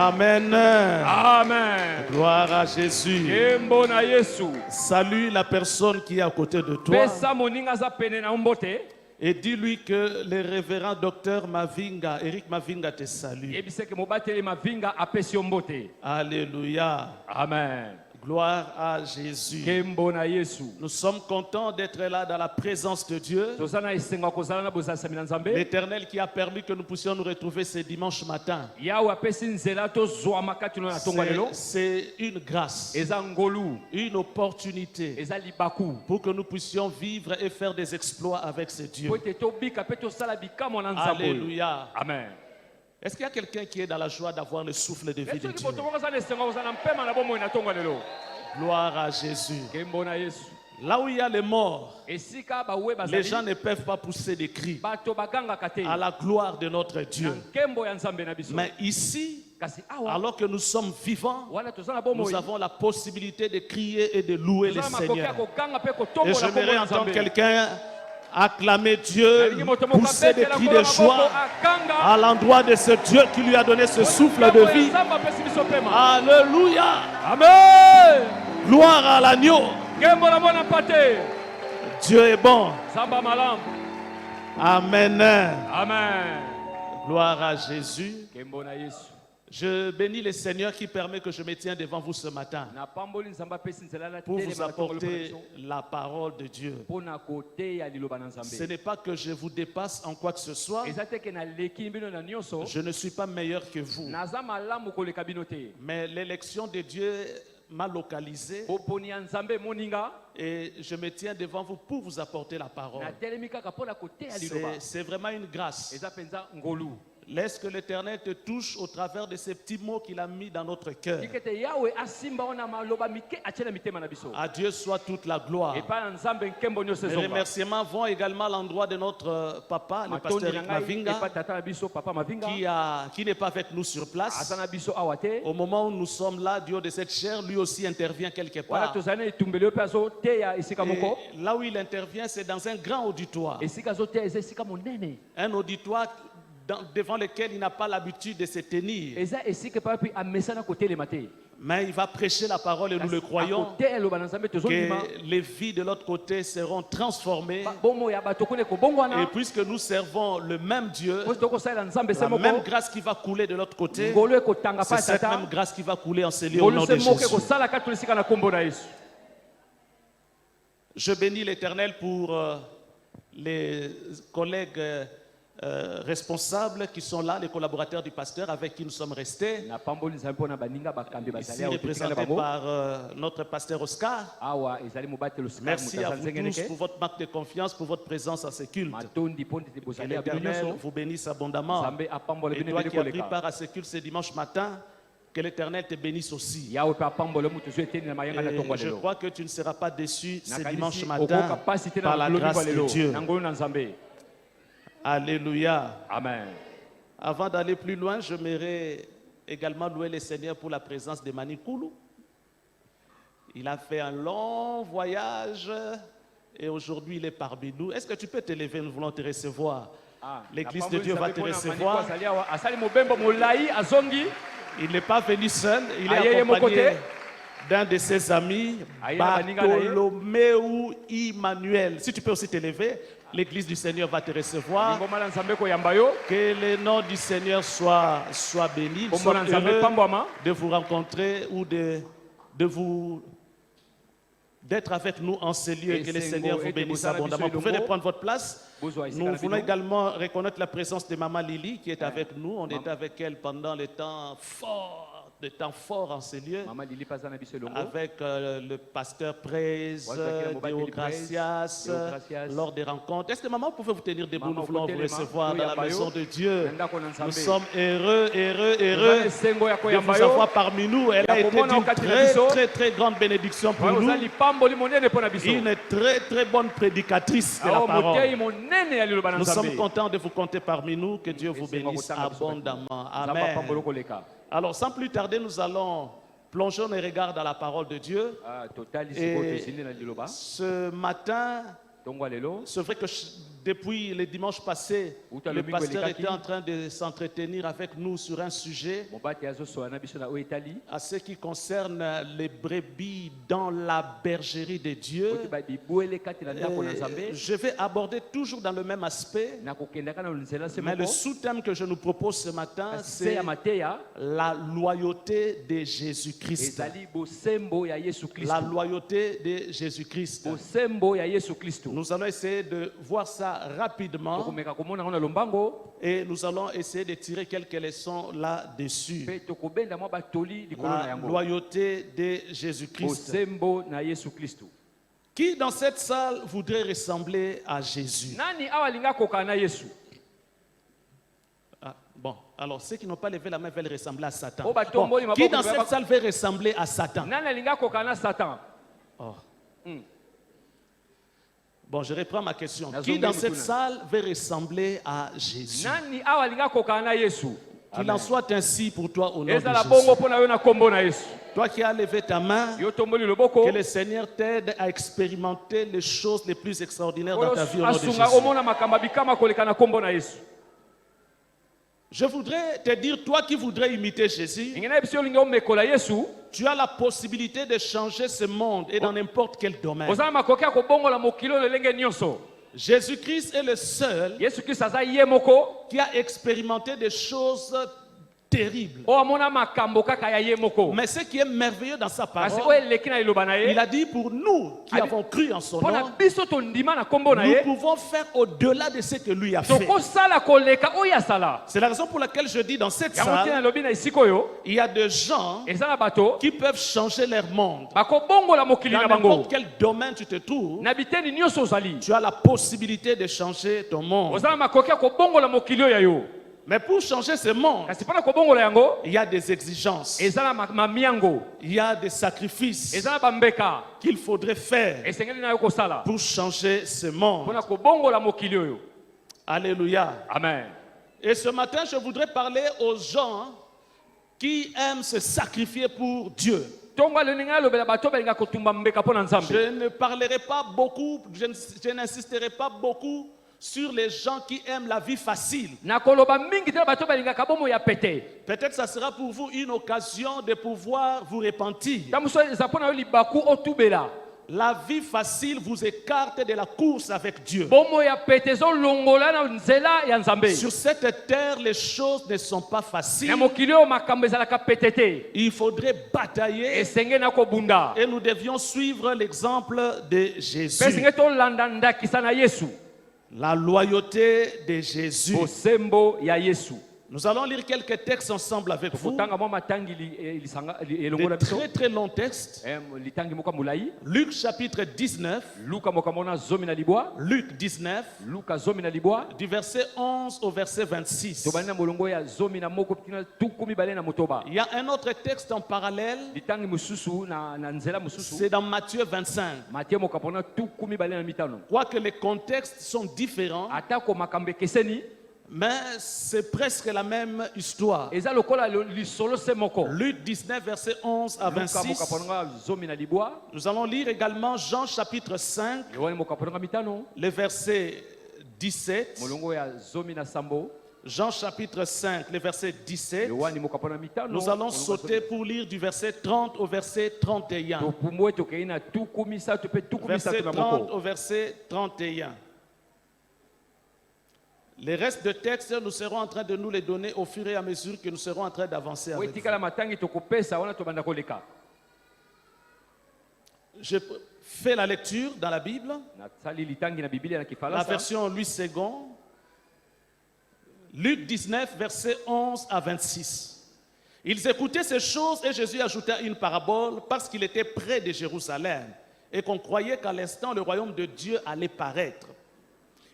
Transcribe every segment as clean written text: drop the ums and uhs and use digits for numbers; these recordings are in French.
Amen. Amen. Gloire à Jésus. Kembo na Yesu. Salue la personne qui est à côté de toi Pesa moninga za pene na mbote. et dis-lui que le révérend docteur Mavinga, Eric Mavinga te salue. Ebiseke mobateli mavinga apesi mbote. Alléluia. Amen. Gloire à Jésus. Kembo na Yesu. Nous sommes contents d'être là dans la présence de Dieu. Tozana esenga kozala na bozasa mina nzambe. L'Éternel qui a permis que nous puissions nous retrouver ce dimanche matin. Yawe apesi nzela tozwa makati no na tonga lelo. C'est une grâce, Eza ngolu. une opportunité Eza libaku. pour que nous puissions vivre et faire des exploits avec ce Dieu. Po te tobika pe tosala bikamo na nzambe. Alléluia. Amen. Est-ce qu'il y a quelqu'un qui est dans la joie d'avoir le souffle de vie de Dieu? Gloire à Jésus. Là où il y a les morts, les gens ne peuvent pas pousser des cris à la gloire de notre Dieu. Mais ici, alors que nous sommes vivants, nous avons la possibilité de crier et de louer le Seigneur. Et j'aimerais entendre quelqu'un acclamer Dieu, pousser des cris de joie à l'endroit de ce Dieu qui lui a donné ce souffle de vie. Alléluia. Amen. Gloire à l'agneau. Dieu est bon. Amen. Amen. Gloire à Jésus. Je bénis le Seigneur qui permet que je me tienne devant vous ce matin pour vous apporter la parole de Dieu. Ce n'est pas que je vous dépasse en quoi que ce soit. Je ne suis pas meilleur que vous. Mais l'élection de Dieu m'a localisé et je me tiens devant vous pour vous apporter la parole. C'est vraiment une grâce. Laisse que l'Éternel te touche au travers de ces petits mots qu'il a mis dans notre cœur. À Dieu soit toute la gloire. Les remerciements vont également à l'endroit de notre papa, le pasteur Eric Mavinga, qui n'est pas avec nous sur place. Au moment où nous sommes là, du haut de cette chair, lui aussi intervient quelque part. Et là où il intervient, c'est dans un grand auditoire. Un auditoire devant lequel il n'a pas l'habitude de se tenir. Mais il va prêcher la parole et nous le croyons que les vies de l'autre côté seront transformées. Et puisque nous servons le même Dieu, la même grâce qui va couler de l'autre côté, c'est cette même grâce qui va couler en ces lieux au nom de Jésus. Je bénis l'Éternel pour les collègues responsables qui sont là, les collaborateurs du pasteur avec qui nous sommes restés, ici représentés par notre pasteur Oscar. Merci à vous tous pour votre marque de confiance, pour votre présence à ce culte. Que l'Éternel vous bénisse abondamment. Et toi qui as pris part à ce culte ce dimanche matin, que l'Éternel te bénisse aussi. Et je crois que tu ne seras pas déçu ce dimanche matin par la grâce de Dieu. Alléluia. Amen. Avant d'aller plus loin, j'aimerais également louer le Seigneur pour la présence de Manikoulou. Il a fait un long voyage et aujourd'hui il est parmi nous. Est-ce que tu peux te lever? Nous voulons te recevoir. L'église de Dieu va te recevoir. Il n'est pas venu seul, il est accompagné d'un de ses amis, Bartholoméu Emmanuel. Si tu peux aussi te lever, l'église du Seigneur va te recevoir. Que le nom du Seigneur soit béni. Nous sommes heureux de vous rencontrer ou d'être avec nous en ces lieux. Que le Seigneur vous bénisse abondamment. Vous pouvez prendre votre place. Nous voulons également reconnaître la présence de Maman Lily qui est avec nous. On était avec elle pendant le temps fort en ces lieux, avec le pasteur Praise, Déo Gracias, lors des rencontres. Est-ce que maman, vous pouvez vous tenir debout? Nous voulons vous recevoir dans la maison de Dieu. Nous sommes heureux de vous avoir parmi nous. Elle a été d'une très grande bénédiction pour nous. Une très bonne prédicatrice de la parole. Nous sommes contents de vous compter parmi nous. Que Dieu vous bénisse abondamment. Amen. Alors, sans plus tarder, nous allons plonger nos regards dans la parole de Dieu. Et ce matin, c'est vrai que Depuis le dimanche passé, Uta le lomingo pasteur elekaki. était en train de s'entretenir avec nous sur un sujet Mobati azosola na biso na oyo etali. à ce qui concerne les brebis dans la bergerie de Dieu. Oti ba bibwele kati na ndako na Nzambe. Je vais aborder toujours dans le même aspect, Na kokendaka na nzela se mais le moko. sous-thème que je nous propose ce matin, Kasi se c'est ya mateya la loyauté de Jésus-Christ. ezali bosembo ya Yesu La Kristo. loyauté de Jésus-Christ. Bosembo ya Yesu Kristo. Nous allons essayer de voir ça rapidement Tokomeka komona ngo na lombango et nous allons essayer de tirer quelques leçons là-dessus. pe tokobenda mwa batoli likolo na La yango. loyauté de Jésus-Christ. Bosembo na Yesu Kristo. Qui dans cette salle voudrait ressembler à Jésus? Nani awa linga koka na Yesu? Ah, bon, alors ceux qui n'ont pas levé la main veulent ressembler à Satan. Oh, bah, Bon, tombo, qui dans cette salle veut ressembler à Satan? Nani linga koka na Satan? Oh. Hmm. Bon, je reprends ma question. Nazo Qui dans mbeli cette kuna. salle veut ressembler à Jésus? Nani awa linga koka na Yesu? Qu'il en soit ainsi pour toi au nom de Ezala Jésus. bongo pona yo na kombo na Yesu. Toi qui as levé ta main, Yo tomboli loboko. que le Seigneur t'aide à expérimenter les choses les plus extraordinaires dans ta vie au nom de Jésus. Asunga omona makamba bikama koleka na kombo na Yesu. Je voudrais te dire, toi qui voudrais imiter Jésus, Ingena biso linga omekola Yesu. tu as la possibilité de changer ce monde et dans n'importe quel domaine. Ozala makoki ya kobongola mokilo lelenge nyonso. Jésus-Christ est le seul Yesu Kristo aza ye moko. qui a expérimenté des choses terribles. O amona makambo kaka ya ye moko. Mais ce qui est merveilleux dans sa Kasi parole, o eleki na liloba na il ye. a dit pour nous qui avons cru en son Pona nom, biso tondima na kombo na nous ye. pouvons faire au-delà de ce que lui a fait. Tokosala koleka oyo asala. C'est la raison pour laquelle je dis dans cette Yango tina salle, lobi na esika oyo. il y a des gens Eza na bato. qui peuvent changer leur monde. Bakobongola mokili Dans na bango. n'importe quel domaine tu te trouves, Na biteni nyonso ozali. tu as la possibilité de changer ton monde. Ozala makoki ya kobongola mokili oyo ya yo. Mais pour changer ce monde, Kasi mpona kobongola yango. il y a des exigences, Eza na mamiango. il y a des sacrifices Eza na bambeka. qu'il faudrait faire Esengeli na yo kosala. pour changer ce monde. Mpona kobongola mokili oyo. Alléluia. Amen. Et ce matin, je voudrais parler aux gens qui aiment se sacrifier pour Dieu. Tongo aloninga lobela bato balinga kotumba mbeka mpona Nzambe. Je ne parlerai pas beaucoup, je n'insisterai pas beaucoup sur les gens qui aiment la vie facile. Na koloba mingi te bato balinga kabomo ya pete. Peut-être ça sera pour vous une occasion de pouvoir vous repentir. Tamuso eza mpona yo libaku otubela. La vie facile vous écarte de la course avec Dieu. Bomo ya pete ezolongola na nzela ya Nzambe. Sur cette terre, les choses ne sont pas faciles. Na mokili oyo makambo ezalaka pete te. Il faudrait batailler Esenge na kobunda. et nous devions suivre l'exemple de Pe Jésus. esenge tolanda ndakisa na Yesu. La loyauté de Jésus. Bosembo ya Yesu. Nous allons lire quelques textes ensemble avec vous. Tokotanga mwa matangi lisanga elongo Des na biso. très très longs textes. Litangi moka mulai. Luc chapitre 19. Luka moka mona zomi na libwa. Luc 19, Luka zomi na libwa. du verset 11 au verset 26. Tobani na molongo ya zomi na moko tina tukumi bale na motoba. Il y a un autre texte en parallèle, Litangi mususu na nzela mususu. c'est dans Matthieu 25. Matthieu moka pona tukumi bale na mitano. Quoique les contextes sont différents, Atako makambe keseni. mais c'est presque la même histoire. Eza lokola lisolo se moko. Luc 19, verset 11 à Luka moka 26. pona zomi na libwa. Nous allons lire également Jean chapitre 5, Yohani moka pona mitano. le verset 17. Molongo ya zomi na sambo. Jean chapitre 5, le verset 17. Yohani moka pona mitano. Nous allons sauter pour lire du verset 30 au verset 31. Topumwe tokei na tukumi sa tope tukumi sa Verset na 30 moko. au verset 31. Les restes de textes, nous serons en train de nous les donner au fur et à mesure que nous serons en train d'avancer avec vous. Wetikala matangi tokopesa wana tobanda koleka. Je fais la lecture dans la Bible, Na sali litangi na Biblia na la Kifaransa. version Louis II. Luc 19, versets 11 à 26. Ils écoutaient ces choses et Jésus ajouta une parabole parce qu'il était près de Jérusalem et qu'on croyait qu'à l'instant le royaume de Dieu allait paraître.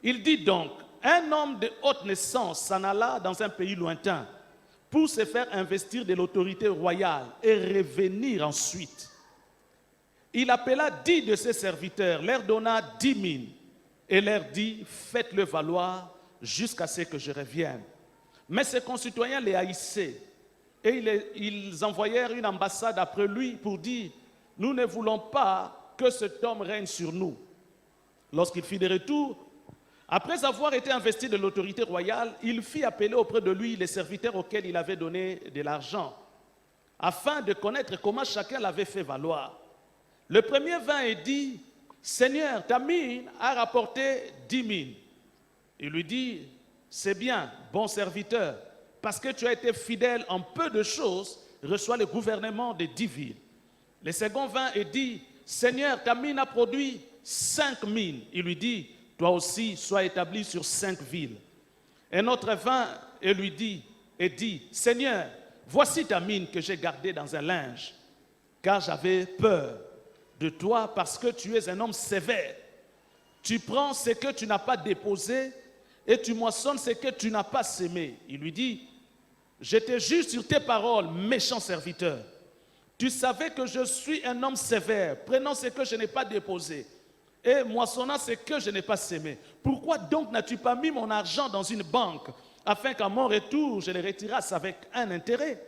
Il dit donc, un homme de haute naissance s'en alla dans un pays lointain pour se faire investir de l'autorité royale et revenir ensuite. Il appela 10 de ses serviteurs, leur donna 10 000 et leur dit, faites-le valoir jusqu'à ce que je revienne. Mais ses concitoyens les haïssaient et ils envoyèrent une ambassade après lui pour dire, nous ne voulons pas que cet homme règne sur nous. Lorsqu'il fit de retour, Après avoir été investi de l'autorité royale, il fit appeler auprès de lui les serviteurs auxquels il avait donné de l'argent, afin de connaître comment chacun l'avait fait valoir. Le premier vint et dit, « Seigneur, ta mine a rapporté 10 000. » Il lui dit, « C'est bien, bon serviteur, parce que tu as été fidèle en peu de choses, reçois le gouvernement de 10 villes. » Le second vint et dit, « Seigneur, ta mine a produit 5 mines. » Il lui dit, « Toi aussi, sois établi sur 5 villes. » Un autre vint et lui dit, « Seigneur, voici ta mine que j'ai gardée dans un linge, car j'avais peur de toi parce que tu es un homme sévère. Tu prends ce que tu n'as pas déposé et tu moissonnes ce que tu n'as pas sémé. » Il lui dit, « Je te juge sur tes paroles, méchant serviteur. Tu savais que je suis un homme sévère, prenant ce que je n'ai pas déposé et moissonnant ce que je n'ai pas sémé. Pourquoi donc n'as-tu pas mis mon argent dans une banque, afin qu'à mon retour, je le retirasse avec un intérêt? »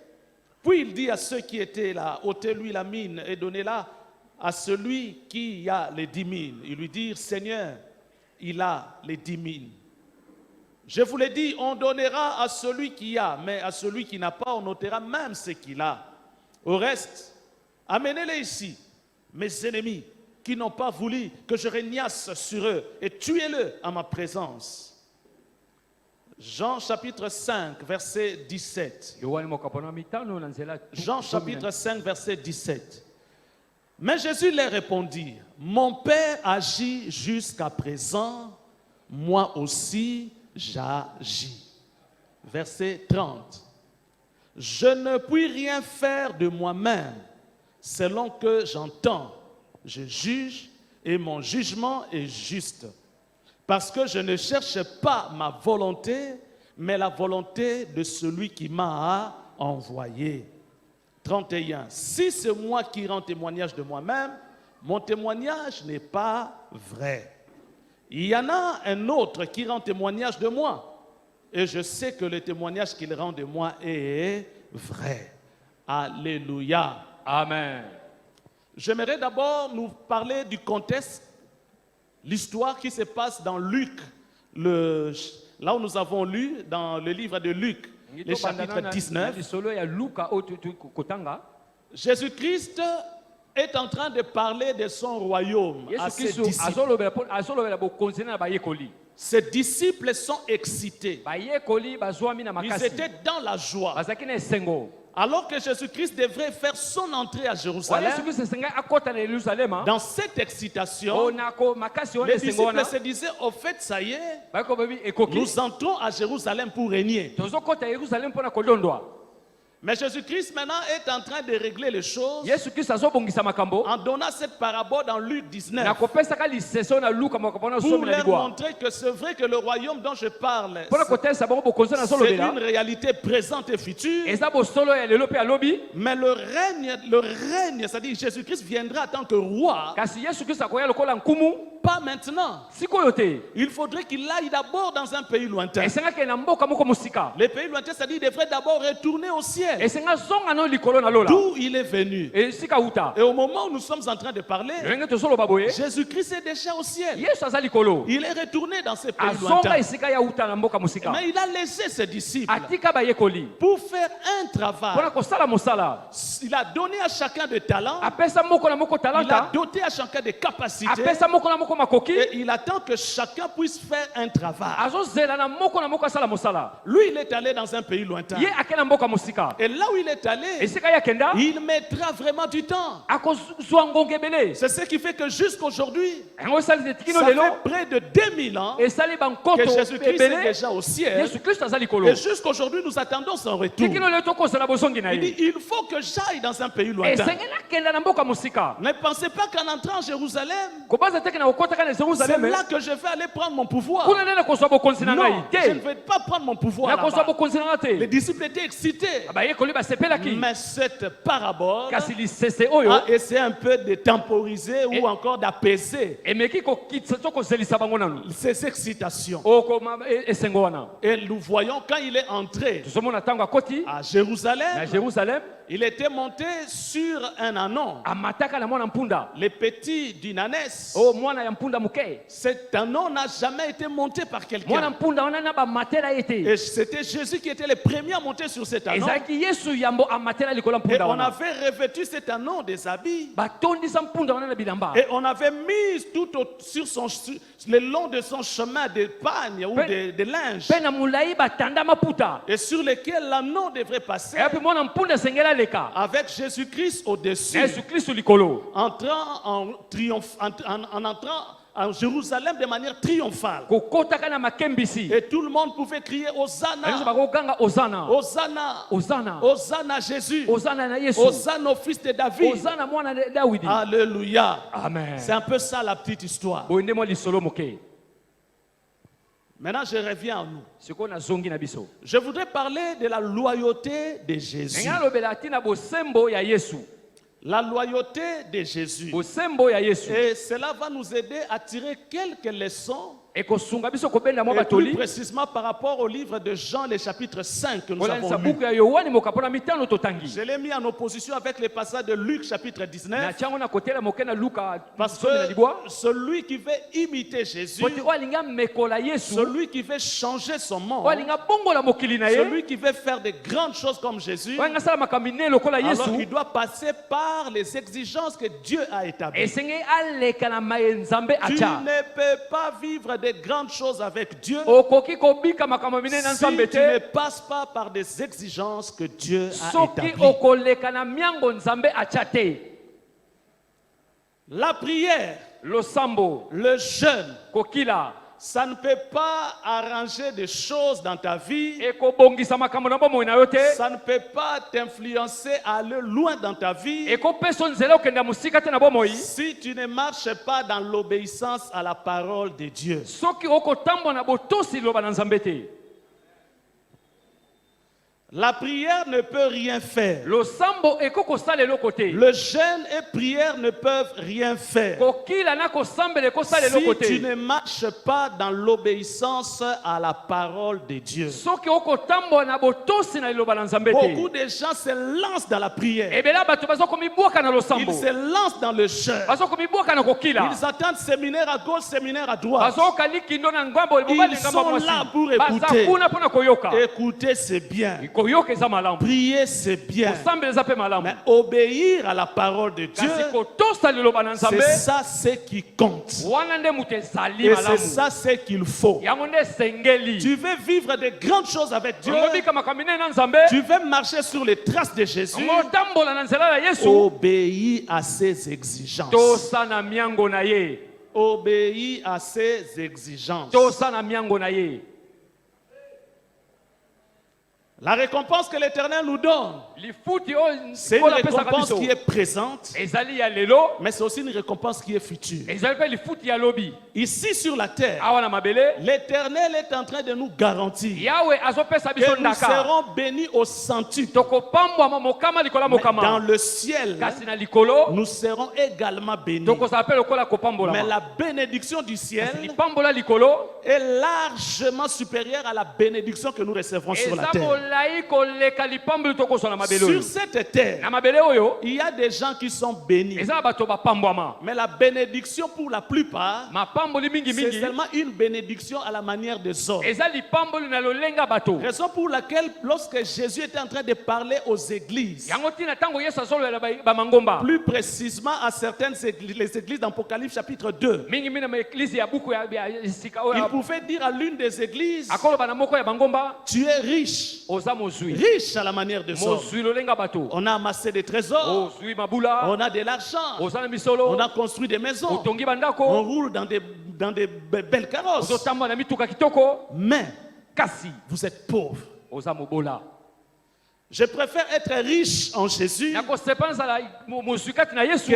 Puis il dit à ceux qui étaient là, « Ôtez-lui la mine et donnez-la à celui qui a les 10 000. » Ils lui dirent, « Seigneur, il a les 10 000. » Je vous l'ai dit, on donnera à celui qui a, mais à celui qui n'a pas, on ôtera même ce qu'il a. Au reste, amenez-les ici, mes ennemis, qui n'ont pas voulu que je régnasse sur eux, et tuez-le en ma présence. Jean chapitre 5, verset 17. Jean chapitre 5, verset 17. Mais Jésus leur répondit, « Mon Père agit jusqu'à présent, moi aussi j'agis. » Verset 30. « Je ne puis rien faire de moi-même, selon que j'entends. Je juge et mon jugement est juste. Parce que je ne cherche pas ma volonté, mais la volonté de celui qui m'a envoyé. » 31. « Si c'est moi qui rends témoignage de moi-même, mon témoignage n'est pas vrai. Il y en a un autre qui rend témoignage de moi, et je sais que le témoignage qu'il rend de moi est vrai. » Alléluia. Amen. J'aimerais d'abord nous parler du contexte, l'histoire qui se passe dans Luc, là où nous avons lu dans le livre de Luc, le chapitre 19. Jésus-Christ est en train de parler de son royaume à ses disciples. Ses disciples sont excités. Ils étaient dans la joie. Alors que Jésus-Christ devrait faire son entrée à Jérusalem, dans cette excitation, les disciples se disaient, au fait, ça y est, nous entrons à Jérusalem pour régner. Mais Jésus-Christ maintenant est en train de régler les choses en donnant cette parabole dans Luc 19 pour leur montrer que c'est vrai que le royaume dont je parle, c'est une réalité présente et future. Mais le règne, c'est-à-dire Jésus-Christ viendra en tant que roi, pas maintenant. Il faudrait qu'il aille d'abord dans un pays lointain. Les pays lointains, c'est-à-dire il devrait d'abord retourner au ciel, d'où il est venu. Et au moment où nous sommes en train de parler, Jésus-Christ est déjà au ciel. Il est retourné dans ces pays lointains. Mais il a laissé ses disciples pour faire un travail. Il a donné à chacun des talents. Il a doté à chacun des capacités. Et il attend que chacun puisse faire un travail. Lui, il est allé dans un pays lointain. Et là où il est allé, il mettra vraiment du temps. C'est ce qui fait que jusqu'aujourd'hui, ça fait près de 2000 ans que Jésus-Christ est déjà au ciel. Et jusqu'aujourd'hui, nous attendons son retour. Il dit, il faut que j'aille dans un pays lointain. Ne pensez pas qu'en entrant en Jérusalem, c'est là que je vais aller prendre mon pouvoir. Non, je ne vais pas prendre mon pouvoir là-bas. Les disciples étaient excités. Mais cette parabole a essayé un peu de temporiser ou encore d'apaiser ces excitations. Et nous voyons quand il est entré à Jérusalem, il était monté sur un ânon, les petits d'une ânesse. Cet anneau n'a jamais été monté par quelqu'un. Et c'était Jésus qui était le premier à monter sur cet anneau. Et on avait revêtu cet anneau des habits. Et on avait mis tout le long de son chemin des pagnes ou des linges. Et sur lesquels l'anneau devrait passer. Avec Jésus-Christ au-dessus. Entrant en Jérusalem de manière triomphale. Et tout le monde pouvait crier Hosanna. Hosanna. Hosanna Jésus. Hosanna au fils de David. Alléluia. C'est un peu ça la petite histoire. Maintenant, je reviens à nous. Je voudrais parler de la loyauté de Jésus. La loyauté de Jésus. Et cela va nous aider à tirer quelques leçons. Et plus précisément par rapport au livre de Jean, le chapitre 5 que nous avons lu. Je l'ai mis en opposition avec les passages de Luc, chapitre 19. Parce que celui qui veut imiter Jésus, celui qui veut changer son monde, celui qui veut faire de grandes choses comme Jésus, alors il doit passer par les exigences que Dieu a établies. Tu ne peux pas vivre de grandes choses avec Dieu si tu ne passes pas par des exigences que Dieu a établies. La prière, le jeûne, ça ne peut pas arranger des choses dans ta vie. Ça ne peut pas t'influencer à aller loin dans ta vie si tu ne marches pas dans l'obéissance à la parole de Dieu. La prière ne peut rien faire. Le jeûne et prière ne peuvent rien faire si tu ne marches pas dans l'obéissance à la parole de Dieu. Beaucoup de gens se lancent dans la prière. Ils se lancent dans le jeûne. Ils attendent séminaire à gauche, séminaire à droite. Ils sont là pour écouter. Écouter, c'est bien. Prier, c'est bien. Mais obéir à la parole de Dieu, c'est ça ce qui compte. Et c'est ça ce qu'il faut. Tu veux vivre de grandes choses avec Dieu, tu veux marcher sur les traces de Jésus, obéis à ses exigences. Obéis à ses exigences. La récompense que l'Éternel nous donne, c'est une récompense qui est présente, mais c'est aussi une récompense qui est future. Ici sur la terre, l'Éternel est en train de nous garantir que nous serons bénis au centuple. Dans le ciel, nous serons également bénis. Mais la bénédiction du ciel est largement supérieure à la bénédiction que nous recevrons sur la terre. Sur cette terre, il y a des gens qui sont bénis. Mais la bénédiction pour la plupart, c'est seulement une bénédiction à la manière des hommes. Raison pour laquelle, lorsque Jésus était en train de parler aux églises, plus précisément à certaines églises, les églises d'Apocalypse chapitre 2, il pouvait dire à l'une des églises, tu es riche. Riche à la manière de ça. On a amassé des trésors. On a de l'argent. On a construit des maisons. On roule dans des belles carrosses. Mais vous êtes pauvres. Je préfère être riche en Jésus que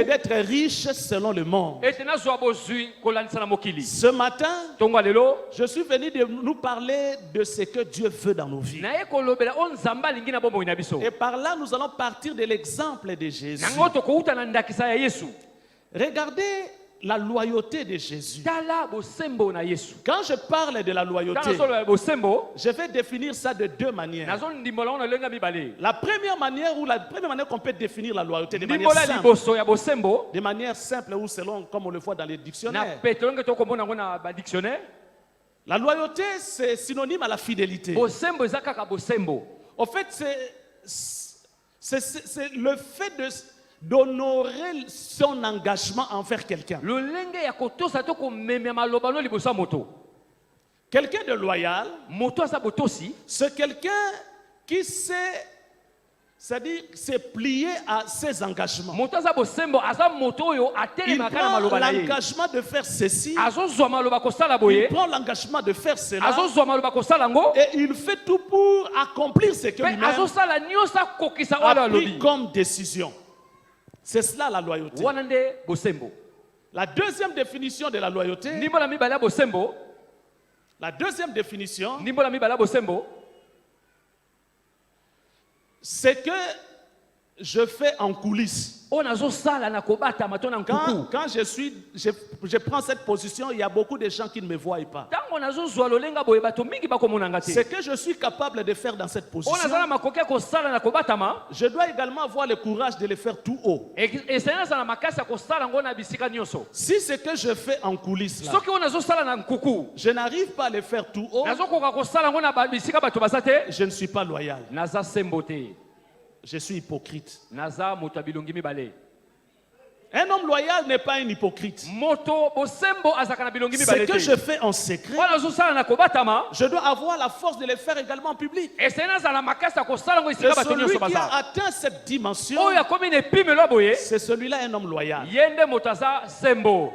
d'être riche selon le monde. Ce matin, je suis venu de nous parler de ce que Dieu veut dans nos vies. Et par là, nous allons partir de l'exemple de Jésus. Regardez la loyauté de Jésus. Tala bosembo na Yesu. Quand je parle de la loyauté, Tala bosembo. je vais définir ça de deux manières. Nazo ndimbola ona lenga mibale. La première manière qu'on peut définir la loyauté de manière simple. Ya bosembo. De manière simple ou selon comme on le voit dans les Na dictionnaires. petelonge to komona ngona ba dictionnaire. La loyauté c'est synonyme à la fidélité. Bosembo ezakaka bosembo. En fait c'est le fait d'honorer son engagement envers quelqu'un. Lolenge ya kotosa to ko memia maloba no libosa moto. Quelqu'un de loyal, Moto asa botosi, c'est quelqu'un qui sait, c'est-à-dire s'est plié à ses engagements. moto asa bosembo asa moto yo atele Il makana prend maloba na ye. l'engagement de faire ceci. Azo zwa maloba ko sala Il boye. prend l'engagement de faire cela. Azo zwa maloba ko sala ngo. Et il fait tout pour accomplir ce que Pe lui-même azo sala nyosa kokisa wala a pris lobi. comme décision. C'est cela la loyauté. Wana nde bosembo. La deuxième définition de la loyauté, Ndimbo la mibala bosembo. la deuxième définition, Ndimbo la mibala bosembo. c'est que je fais en coulisses. On azo sala na kobata matona nkuku. Quand je prends cette position, il y a beaucoup de gens qui ne me voient pas. Tango nazo zwa lolenga boye bato mingi bakomona ngate. Ce que je suis capable de faire dans cette On position, azala makoke ko sala na kobatama. je dois également avoir le courage de le faire tout haut. Et c'est na makasa ko sala ngona bisika nyoso. Si ce que je fais en coulisses là, Soki on azo sala na nkuku. je n'arrive pas à le faire tout haut, Nazo koka ko sala ngona bisika bato basate. je ne suis pas loyal. Naza sembote. Je suis hypocrite. Naza moto bilongi mibale. Un homme loyal n'est pas un hypocrite. Moto bosembo azaka na bilongi Ce mibale. que je fais en secret, On azo sala na kobatama. je dois avoir la force de le faire également en public. Et c'est na la makasa ko sala ngo Et isika bato celui nyoso qui a basa. atteint cette dimension, Oh ya komi ne pimelo boye. c'est celui-là un homme loyal. Yende motaza sembo.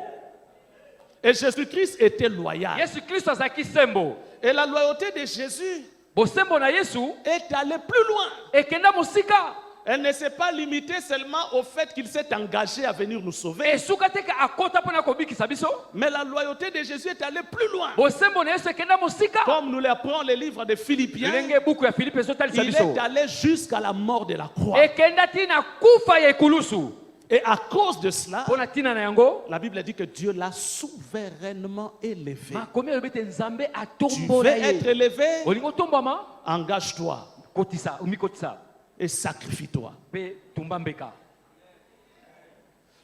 Et Jésus-Christ était loyal. Yesu Kristo azaki sembo. Et la loyauté de Jésus Bosembo na Yesu est allée plus loin. ekenda mosika. Elle ne s'est pas limitée seulement au fait qu'il s'est engagé à venir nous sauver. Esuka teke akota pona kobikisa biso. Mais la loyauté de Jésus est allée plus loin. Bosembo na Yesu ekenda mosika. Comme nous l'apprenons les livres de Philippiens, Lenge buku ya Filipe ezotalisa il biso. est allé jusqu'à la mort de la croix. Ekenda tina kufa ya ekulusu. Et à cause de cela, Pona tina na yango. la Bible dit que Dieu l'a souverainement élevé. Makomi alobete nzambe Tu atombo veux na être ye. élevé, Olingo tombama engage-toi kotisa umikotisa et sacrifie-toi. pe tumbambeka.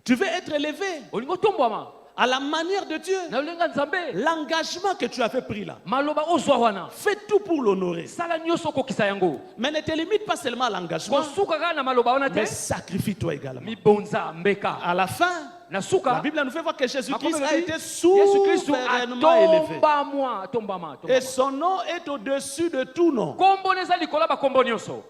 Tu veux être élevé Olingo tombama à la manière de Dieu. na olenga nzambe. L'engagement que tu avais pris là, Maloba ozwa wana. fais tout pour l'honorer. Sala nyoso kokisa yango. Mais ne te limite pas seulement à l'engagement, Kosuka kaka na maloba wana mais te. sacrifie-toi également. Mibonza mbeka. À la fin, Na la suka. Bible nous fait voir que Jésus-Christ Makomi a elobi, été Yesu Kristo souverainement élevé. atombama. Et son nom est au-dessus de tout nom. Kombo neza likola ba kombo nyonso.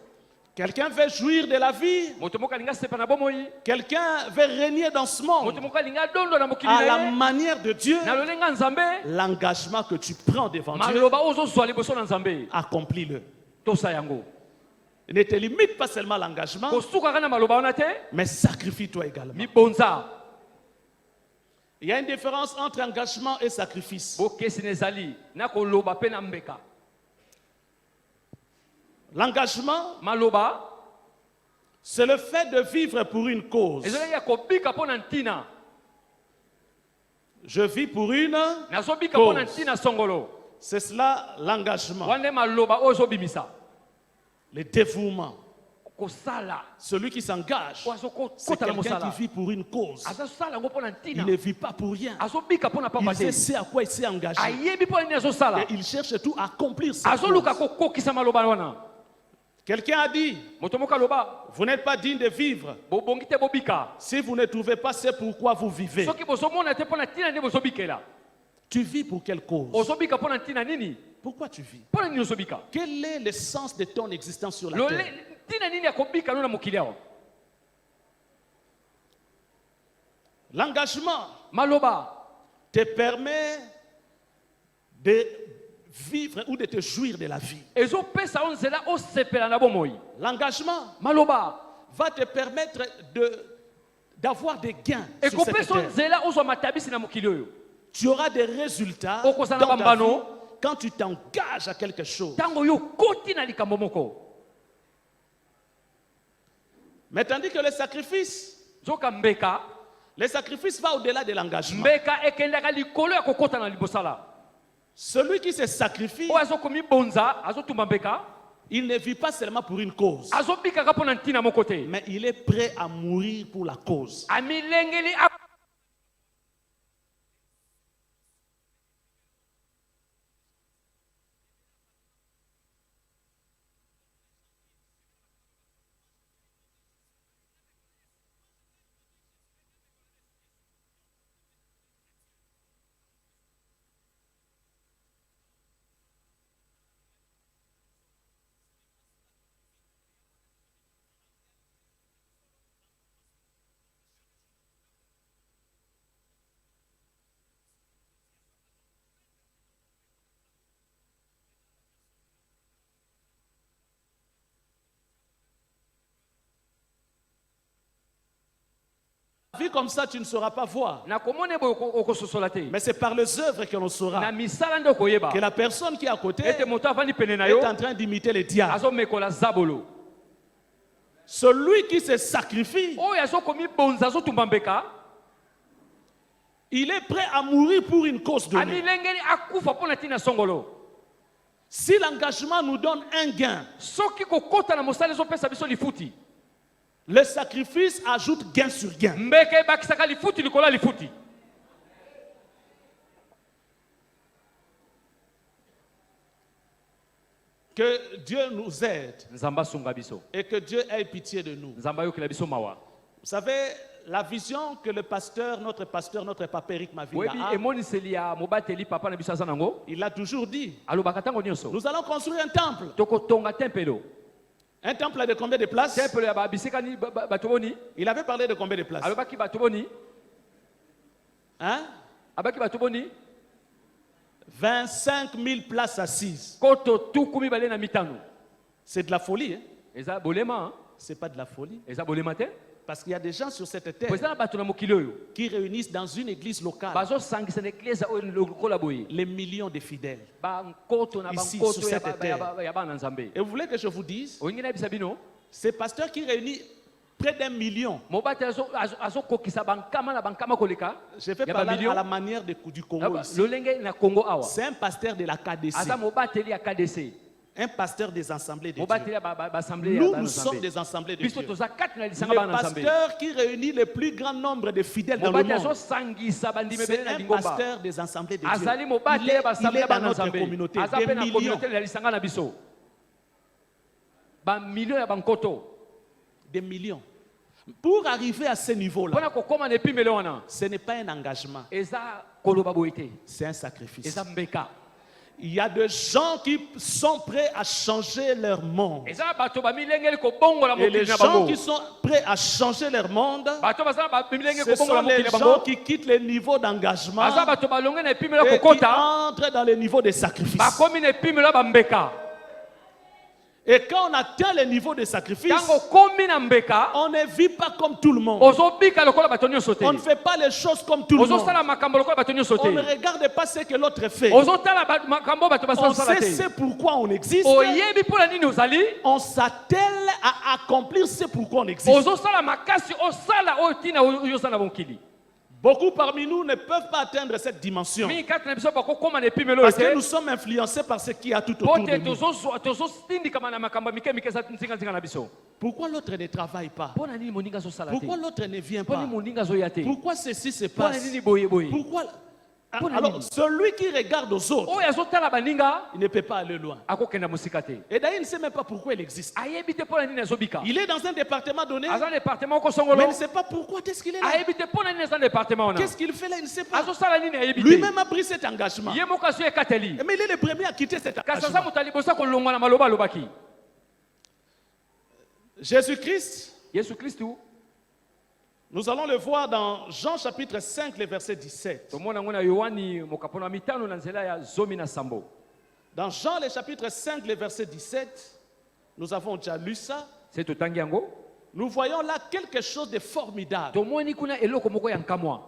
Quelqu'un veut jouir de la vie, Moto moko alinga sepa na bomoi. quelqu'un veut régner dans ce monde Moto moko alinga dondo na mokili à la na ye. manière de Dieu. Na lolenga nzambe. L'engagement que tu prends devant Dieu, Maloba ozozwa liboso na nzambe. accomplis-le. Tosa yango. Ne te limite pas seulement à l'engagement, Kosuka kaka na maloba wana te. mais sacrifie-toi également. Mibonza. Il y a une différence entre engagement et sacrifice. Bokesi nezali. Na koloba pe na mbeka. L'engagement, Maloba. c'est le fait de vivre pour une cause. Ezolenga kobika pona ntina. Je vis pour une Nazobika pona cause. ntina songolo. C'est cela l'engagement, Wande maloba ozobimisa. le dévouement. Kosala. Celui qui s'engage, c'est Kota na quelqu'un mosala. qui vit pour une cause. Azosala ngo pona Il ntina. ne vit pas pour rien. Azobika pona Il papa sait te. ce à quoi il s'est engagé. Ayebi pona ni azosala. Et il cherche tout à accomplir cette Azoluka cause. kokokisa maloba wana. Quelqu'un a dit, Moto moko aloba. vous n'êtes pas digne de vivre Bobongi te bobika. si vous ne trouvez pas ce pourquoi vous vivez. Soki bozomona te pona ntina nde bozobikela. Tu vis pour quelle cause? Ozobika pona ntina nini? Pourquoi tu vis? Pona nini ozobika? Quel est le sens de ton existence sur la Lole terre? ntina nini akobika no na mokili awa? L'engagement Maloba. te permet de vivre ou de te jouir de la vie. Ezopesa on nzela osepela na bomoi. L'engagement Maloba. va te permettre d'avoir des gains sur cette Ekopesa on terre. nzela ozwa matabisi na mokili oyo. Tu auras des résultats Okozala dans ta vie bambano. quand tu t'engages à quelque chose. Tango yo koti na likambo moko. Mais tandis que le sacrifice, Zoka mbeka. Le sacrifice va au-delà de l'engagement. mbeka ekendaka likolo ya kokota na libosala. Celui qui se sacrifie, Oyo azokomi bonza azotumba mbeka il ne vit pas seulement pour une cause, azobikaka mpo na ntina moko te mais il est prêt à mourir pour la cause. amilengeli Vu comme ça, tu ne sauras pas voir. na komone boyo okososola te Mais c'est par les œuvres que l'on saura na misala nde okoyeba que la personne qui est à côté ete moto avandi pene na yo est en train d'imiter le diable. azomekola zabolo Celui qui se sacrifie, oyo azokomi bonza azotumba mbeka il est prêt à mourir pour une cause donnée. amilengeli akufa mpo na ntina songolo. Si l'engagement nous donne un gain, soki kokota na mosala ezopesa biso lifuti le sacrifice ajoute gain sur gain. mbeka ebakisaka lifuti likolo ya lifuti. Que Dieu nous aide nzambe asunga biso et que Dieu ait pitié de nous. nzambe ayokela biso mawa. Vous savez, la vision que le pasteur, notre papa Eric Mavinga oyebi a, emoniseli ya mobateli papa na biso aza nango il a toujours dit, alobaka ntango nyonso nous allons construire un temple. tokotonga tempelo. Un temple de combien de places? tempelo ya babisikani bato boni Il avait parlé de combien de places? alobaki bato boni Hein? abaki bato boni 25 000 places assises. koto tuku mibale na mitano. C'est de la folie. Hein? eza bolema C'est pas de la folie. eza bolema te Parce qu'il y a des gens sur cette terre po eza na bato na mokili oyo qui réunissent dans une église locale bazosangisa na eklise oyo lokola boye les millions de fidèles. bankoto na Ici, bankoto sur cette terre. ya bana nzambe. Et vous voulez que je vous dise, olingi nayebisa bino ces pasteurs qui réunissent près d'1 million, mobati azokokisa bankama na bankama koleka je vais ya parler bamilio à la manière du Congo ici. lolenge na Congo awa C'est un pasteur de la KDC, aza mobateli ya KDC un pasteur des assemblées de mobateli Dieu. ya baassemblée ya Nous, bana nous sommes nzambe des assemblées de biso Dieu. toza kati na lisanga Le bana nzambe pasteur qui réunit le plus grand nombre de fidèles dans le mobati monde, azosangisa bandimi c'est ebele na un lingomba pasteur des assemblées de Dieu. azali Il mobati ya est, il baassemblée est ya dans bana notre nzambe communauté, aza des mpe na millions. communauté ya lisanga na biso bamilio ya bankoto Des millions. Pour arriver à ce niveau-là, mpona kokóma na epimelo wana ce n'est pas un engagement, eza koloba boye te c'est un sacrifice. eza mbeka. Il y a des gens qui sont prêts à changer leur monde. eza bato bamilengeli kobongola Et les mokili na gens bango qui sont prêts à changer leur monde, bato baza bamilengeli ce kobongola sont les mokili na gens bango qui quittent le niveau d'engagement aza bato balonge na epimelo et qui kokota entrent dans le niveau de sacrifice. bakomi na epimelo ya bambeka. Et quand on atteint le niveau de sacrifice, ntango okomi na mbeka on ne vit pas comme tout le monde. ozobika lokola bato nyonso te On ne fait pas les choses comme tout le monde. ozosala makambo lokola bato nyonso On ne te regarde pas ce que l'autre fait. ozotala makambo bato On basala sait te ce pourquoi on existe. oyebi mpo na nini ozali On s'attelle à accomplir ce pourquoi on existe. ozosala makasi osala oyo ntina oyo osala na mokili. Beaucoup parmi nous ne peuvent pas atteindre cette dimension. mingi kati na biso bakokóma na epimelo oyo Parce que te nous sommes influencés par ce qu'il y a tout mpo autour de te nous. tozosindikama na makambo mike mike eza nzinganzinga na biso. Pourquoi l'autre ne travaille pas? mpo na nini moninga azosala te Pourquoi l'autre ne vient mpo pas? nini moninga azoya te Pourquoi ceci se mpo na passe? nini boye boye Pourquoi? Pour Alors, nini? celui qui regarde aux autres, oyo azotala baninga il ne peut pas aller loin. akokenda mosika te Et d'ailleurs, il ne sait même pas pourquoi il existe. ayebi te mpo na nini azobika Il est dans un département donné, aza na département oko mais songolo il ne sait pas pourquoi est-ce qu'il est là. ayebi te mpo na nini aza na département wana Qu'est-ce qu'il fait là? Il ne sait pas. azosala nini ayebi te Lui-même a pris cet engagement. ye moko azo ekateli Mais il est le premier à quitter cet kasi aza engagement. moto alibosa kolongwa na maloba alobaki Jésus-Christ, yesu kristu nous allons le voir dans Jean chapitre 5, le verset 17. tomona yango na yohani mokapono ya mitano na nzela ya zomi na sambo. Dans Jean, le chapitre 5, le verset 17, nous avons déjà lu ça. se totangi yango Nous voyons là quelque chose de formidable. tomoni kuna eloko moko ya nkamwa.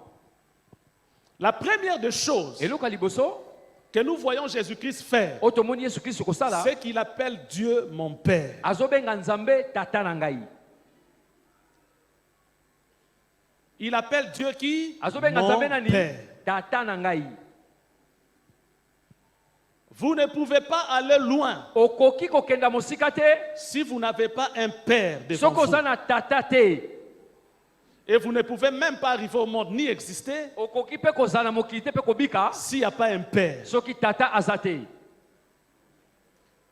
La première des choses eloko ya liboso que nous voyons Jésus-Christ faire, oyo tomoni yesu kristu kosala c'est qu'il appelle Dieu mon Père. azobenga nzambe tata na ngai. Il appelle Dieu qui? Azobenga Mon Nzambe nani? Père. Tata na ngai. Vous ne pouvez pas aller loin Okoki kokenda mosika te si vous n'avez pas un Père devant soko vous. za na tata te. Et vous ne pouvez même pas arriver au monde ni exister Okoki pe kozala mokili te pe kobika s'il n'y a pas un Père. soki tata azate.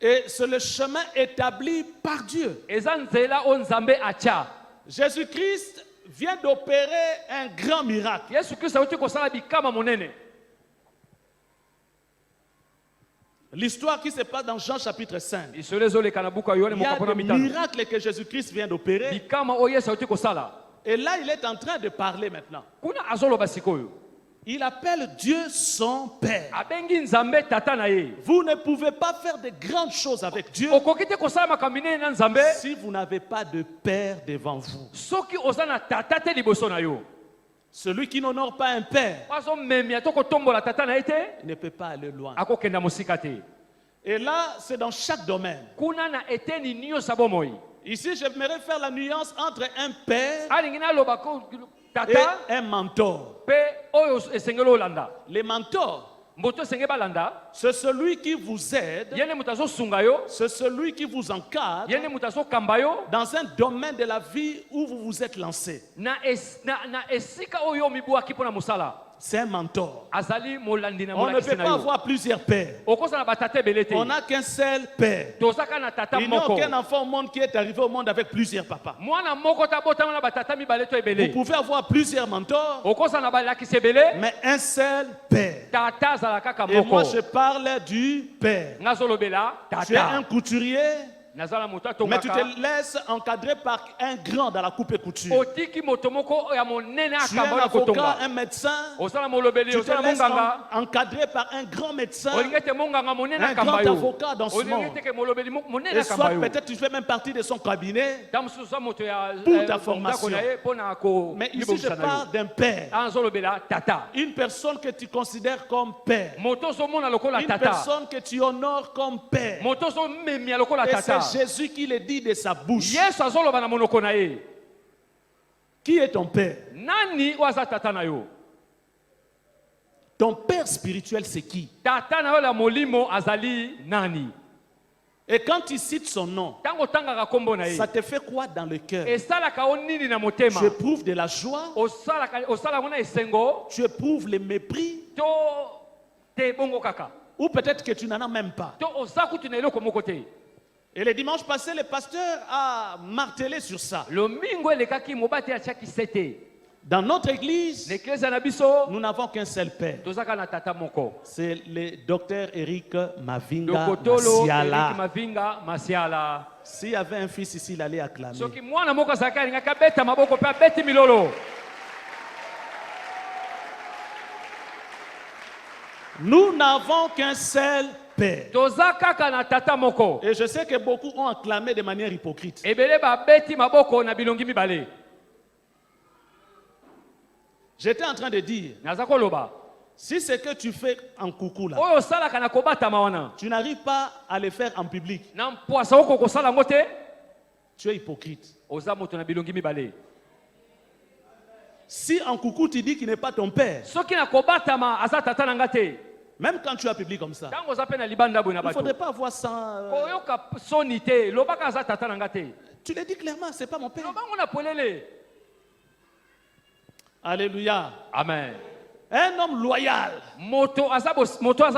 Et c'est le chemin établi par Dieu. Eza nzela o Nzambe acha. Jésus-Christ vient d'opérer un grand miracle. Yesu Kristo auti kosala bikama monene. L'histoire qui se passe dans Jean chapitre 5. Isolezo le kanabuka yone Il y a mokapona des mitano. miracles que Jésus-Christ vient d'opérer. Bikama o Yesu auti kosala. Et là, il est en train de parler maintenant. Kuna azolo basikoyo. Il appelle Dieu son Père. Abengi Nzambe tata na ye. Vous ne pouvez pas faire de grandes choses avec Dieu Okoki te kosala makamine na Nzambe si vous n'avez pas de Père devant vous. soki ozana tata te liboso na yo. Celui qui n'honore pas un Père Azo memia to kotombola tata na ete ne peut pas aller loin. akokenda mosika te. Et là, c'est dans chaque domaine. Kuna na eteni niyo sabomoi. Ici, j'aimerais faire la nuance entre un Père Alingi na loba ko et tata un mentor. pe oyo esengelo olanda. Les mentors, Mboto esenge balanda. c'est celui qui vous aide, Yene mutazo sunga yo. c'est celui qui vous encadre Yene mutazo kamba yo. dans un domaine de la vie où vous vous êtes lancé. Na esika oyo mibu akipo na musala. C'est un mentor. Azali molandi na On ne molakisi peut na pas yo. avoir plusieurs pères. Okosa na batate belete. On n'a qu'un seul père. Tozaka na tata Il n'y a moko. aucun enfant au monde qui est arrivé au monde avec plusieurs papas. Mwana moko tabotama na batata mibale to Vous ebele. pouvez avoir plusieurs mentors, Okosa na balakisi ebele. mais un seul père. Tata azala kaka Et moi, moko. je parle du père. Ngazolobela Tu es un tata. couturier, Nazala moto mais tu atongaka. te laisses encadrer par un grand dans la coupe et couture. Otiki moto moko ya monene Tu es un akamba na avocat, kotonga. un médecin. Osala molobeli, Tu te osala laisses monganga. encadrer par un grand médecin, Olingete monganga monene un akamba grand yo. avocat dans ce monde. Olingete ke molobeli monene Et soit akamba yo. peut-être tu fais même partie de son cabinet. Tamususa moto ya Pour ta formation. pona ko. Mais ici, je parle d'un père. Anzolobela tata. Une personne que tu considères comme père. Moto so mona lokola Une tata. personne que tu honores comme père. Moto so memia lokola Et tata. c'est Jésus qui le dit de sa bouche. Yesu azoloba na monoko na ye. Qui est ton père? Nani waza tata na yo? Ton père spirituel, c'est qui? Tata na yo la molimo azali nani? Et quand tu cites son nom, Tango tangaka kombo na ye. ça te fait quoi dans le cœur? Esalaka o nini na motema? Tu éprouves de la joie? Osala mona esengo Tu éprouves le mépris? to te bongo kaka. Ou peut-être que tu n'en as même pas. To osakutu na eloko moko te. Et le dimanche passé, le pasteur a martelé sur ça. Lomingo elekaki mobate atiaki sete. Dans notre église, L'eklezia na biso nous n'avons qu'un seul père. tozaka na tata moko. C'est le docteur Eric Mavinga Dokotolo Eric Masiala. Mavinga Masiala. S'il y avait un fils ici, il allait acclamer. Soki mwana moko azalaki alingaka beta maboko mpe abeti milolo. Nous n'avons qu'un seul père. Toza kaka na tata moko. Et je sais que beaucoup ont acclamé de manière hypocrite. Ebele babeti maboko na bilongi mibale. J'étais en train de dire, Naza koloba. si c'est que tu fais en coucou là, Oyo osalaka na kobatama wana. tu n'arrives pas à le faire en public, Na mpwasa oko kosala ngo te. tu es hypocrite. Oza moto na bilongi mibale. Si en coucou tu dis qu'il n'est pas ton père, Soki na kobatama aza tata na nga te. même quand tu as public comme ça, Tango oza pe na libanda boye na il ne bato. faudrait pas avoir ça. Koyoka soni te. Lobaka aza tata na nga te. Tu le dis clairement, c'est pas mon père. Lobango na polele. Alléluia. Amen. Un homme loyal. Moto aza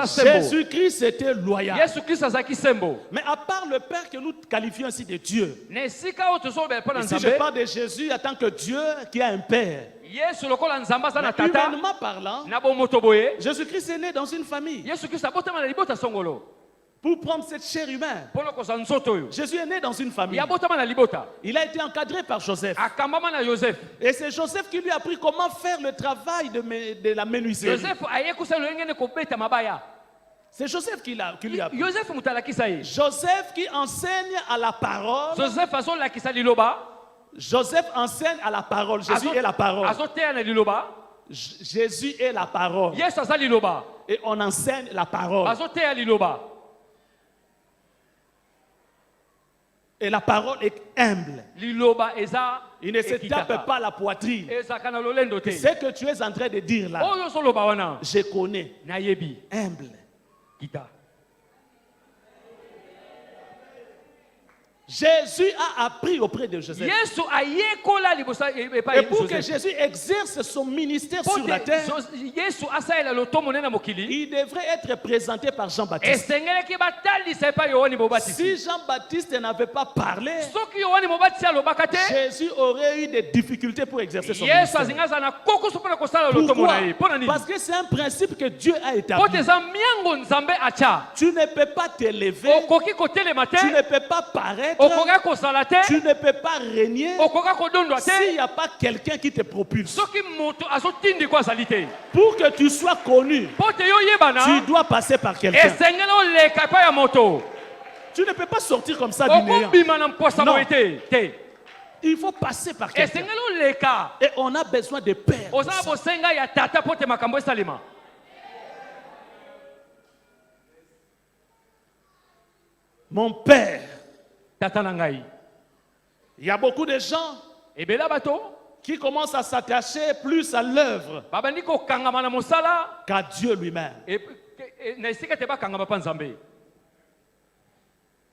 sembo. Jésus-Christ était loyal. Yesu Kristo azaki sembo. Mais à part le Père que nous qualifions ainsi de Dieu, Na esika oyo tozolobela mpo na ici je Nzambe. parle de Jésus en tant que Dieu qui a un Père. Yesu lokola Nzambe aza na Mais tata. humainement parlant, Na bomoto boye. Jésus-Christ est né dans une famille Yesu Kristo abotama na libota songolo. pour prendre cette chair humaine. Mpona kozwa nzoto oyo. Jésus est né dans une famille. Yabotama na libota. Il a été encadré par Joseph. Akambama na Joseph. Et c'est Joseph qui lui a appris comment faire le travail de la menuiserie. Joseph ayekusa lolenge kobeta mabaya. C'est Joseph qui lui a appris. Joseph mutalakisa ye. Joseph qui enseigne à la parole. Joseph azolakisa liloba. Joseph enseigne à la parole. Jésus est la parole. Azoteya na liloba. Jésus est la parole. Yesu aza liloba. Et on enseigne la parole. Azoteya liloba. Et la parole est humble. liloba eza Il ne se tape pas la poitrine. ezaka na lolendo te Ce que tu es en train de dire là, oyo soloba wana je connais. nayebi Humble. kita. Jésus a appris auprès de Joseph. Yesu ayekola libosa epa Et pour que Jésus exerce son ministère sur la terre, Yesu asaela lotomo nena mokili il devrait être présenté par Jean-Baptiste. esengeleki batalisa epa Yohani Mobatisi. Si Jean-Baptiste n'avait pas parlé, Soki Yohani Mobatisi alobaka te Jésus aurait eu des difficultés pour exercer son Yesu ministère. azingaza na kokoso mpona kosala lotomo Pourquoi? na ye mpona nini Parce que c'est un principe que Dieu a po établi. te eza miango nzambe atya Tu ne peux pas t'élever, okoki kotelema te tu ne peux pas paraître, okoka kozala te tu ne peux pas régner okoka kodondwa te s'il n'y a pas quelqu'un qui te propulse. soki moto azotindiko azali te Pour que tu sois connu, po te yo oyebana tu dois passer par quelqu'un. esengeli oleka epai ya moto Tu ne peux pas sortir comme ça du néant. okobima na mposa Non. boye te Il faut passer par quelqu'un. esengeli oleka Et on a besoin de pères. oza na bosenga ya tata po te makambo esalema. Mon père, Tata na ngai il y a beaucoup de gens ebela bato qui commencent à s'attacher plus à l'œuvre babandi kokangama na mosala qu'à Dieu lui-même. na esika te bakangama mpa nzambe.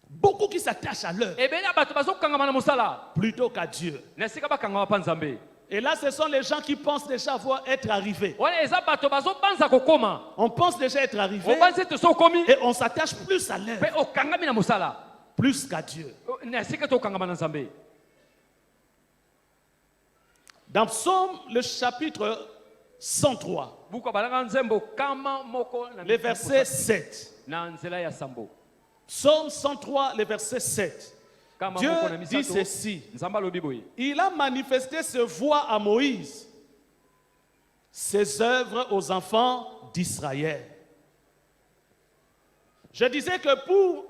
Beaucoup qui s'attachent à l'œuvre ebela bato bazokangama na mosala plutôt qu'à Dieu. na esika bakangama mpa nzambe. Et là, ce sont les gens qui pensent déjà être arrivés. wana eza bato bazobanza kokoma On pense déjà être arrivés obanzi ete so okomi et on s'attache plus à l'œuvre, mpe okangami na mosala plus qu'à Dieu. na esika te okangama na nzambe. Dans Psaume, le chapitre 103, buku balanga nzembo kama moko na le verset 7. na nzela ya sambo. Psaume 103, le verset 7. Kama Dieu moko na dit misato ceci. nzambe alobi boye Il a manifesté ses voies à Moïse, ses œuvres aux enfants d'Israël. Je disais que pour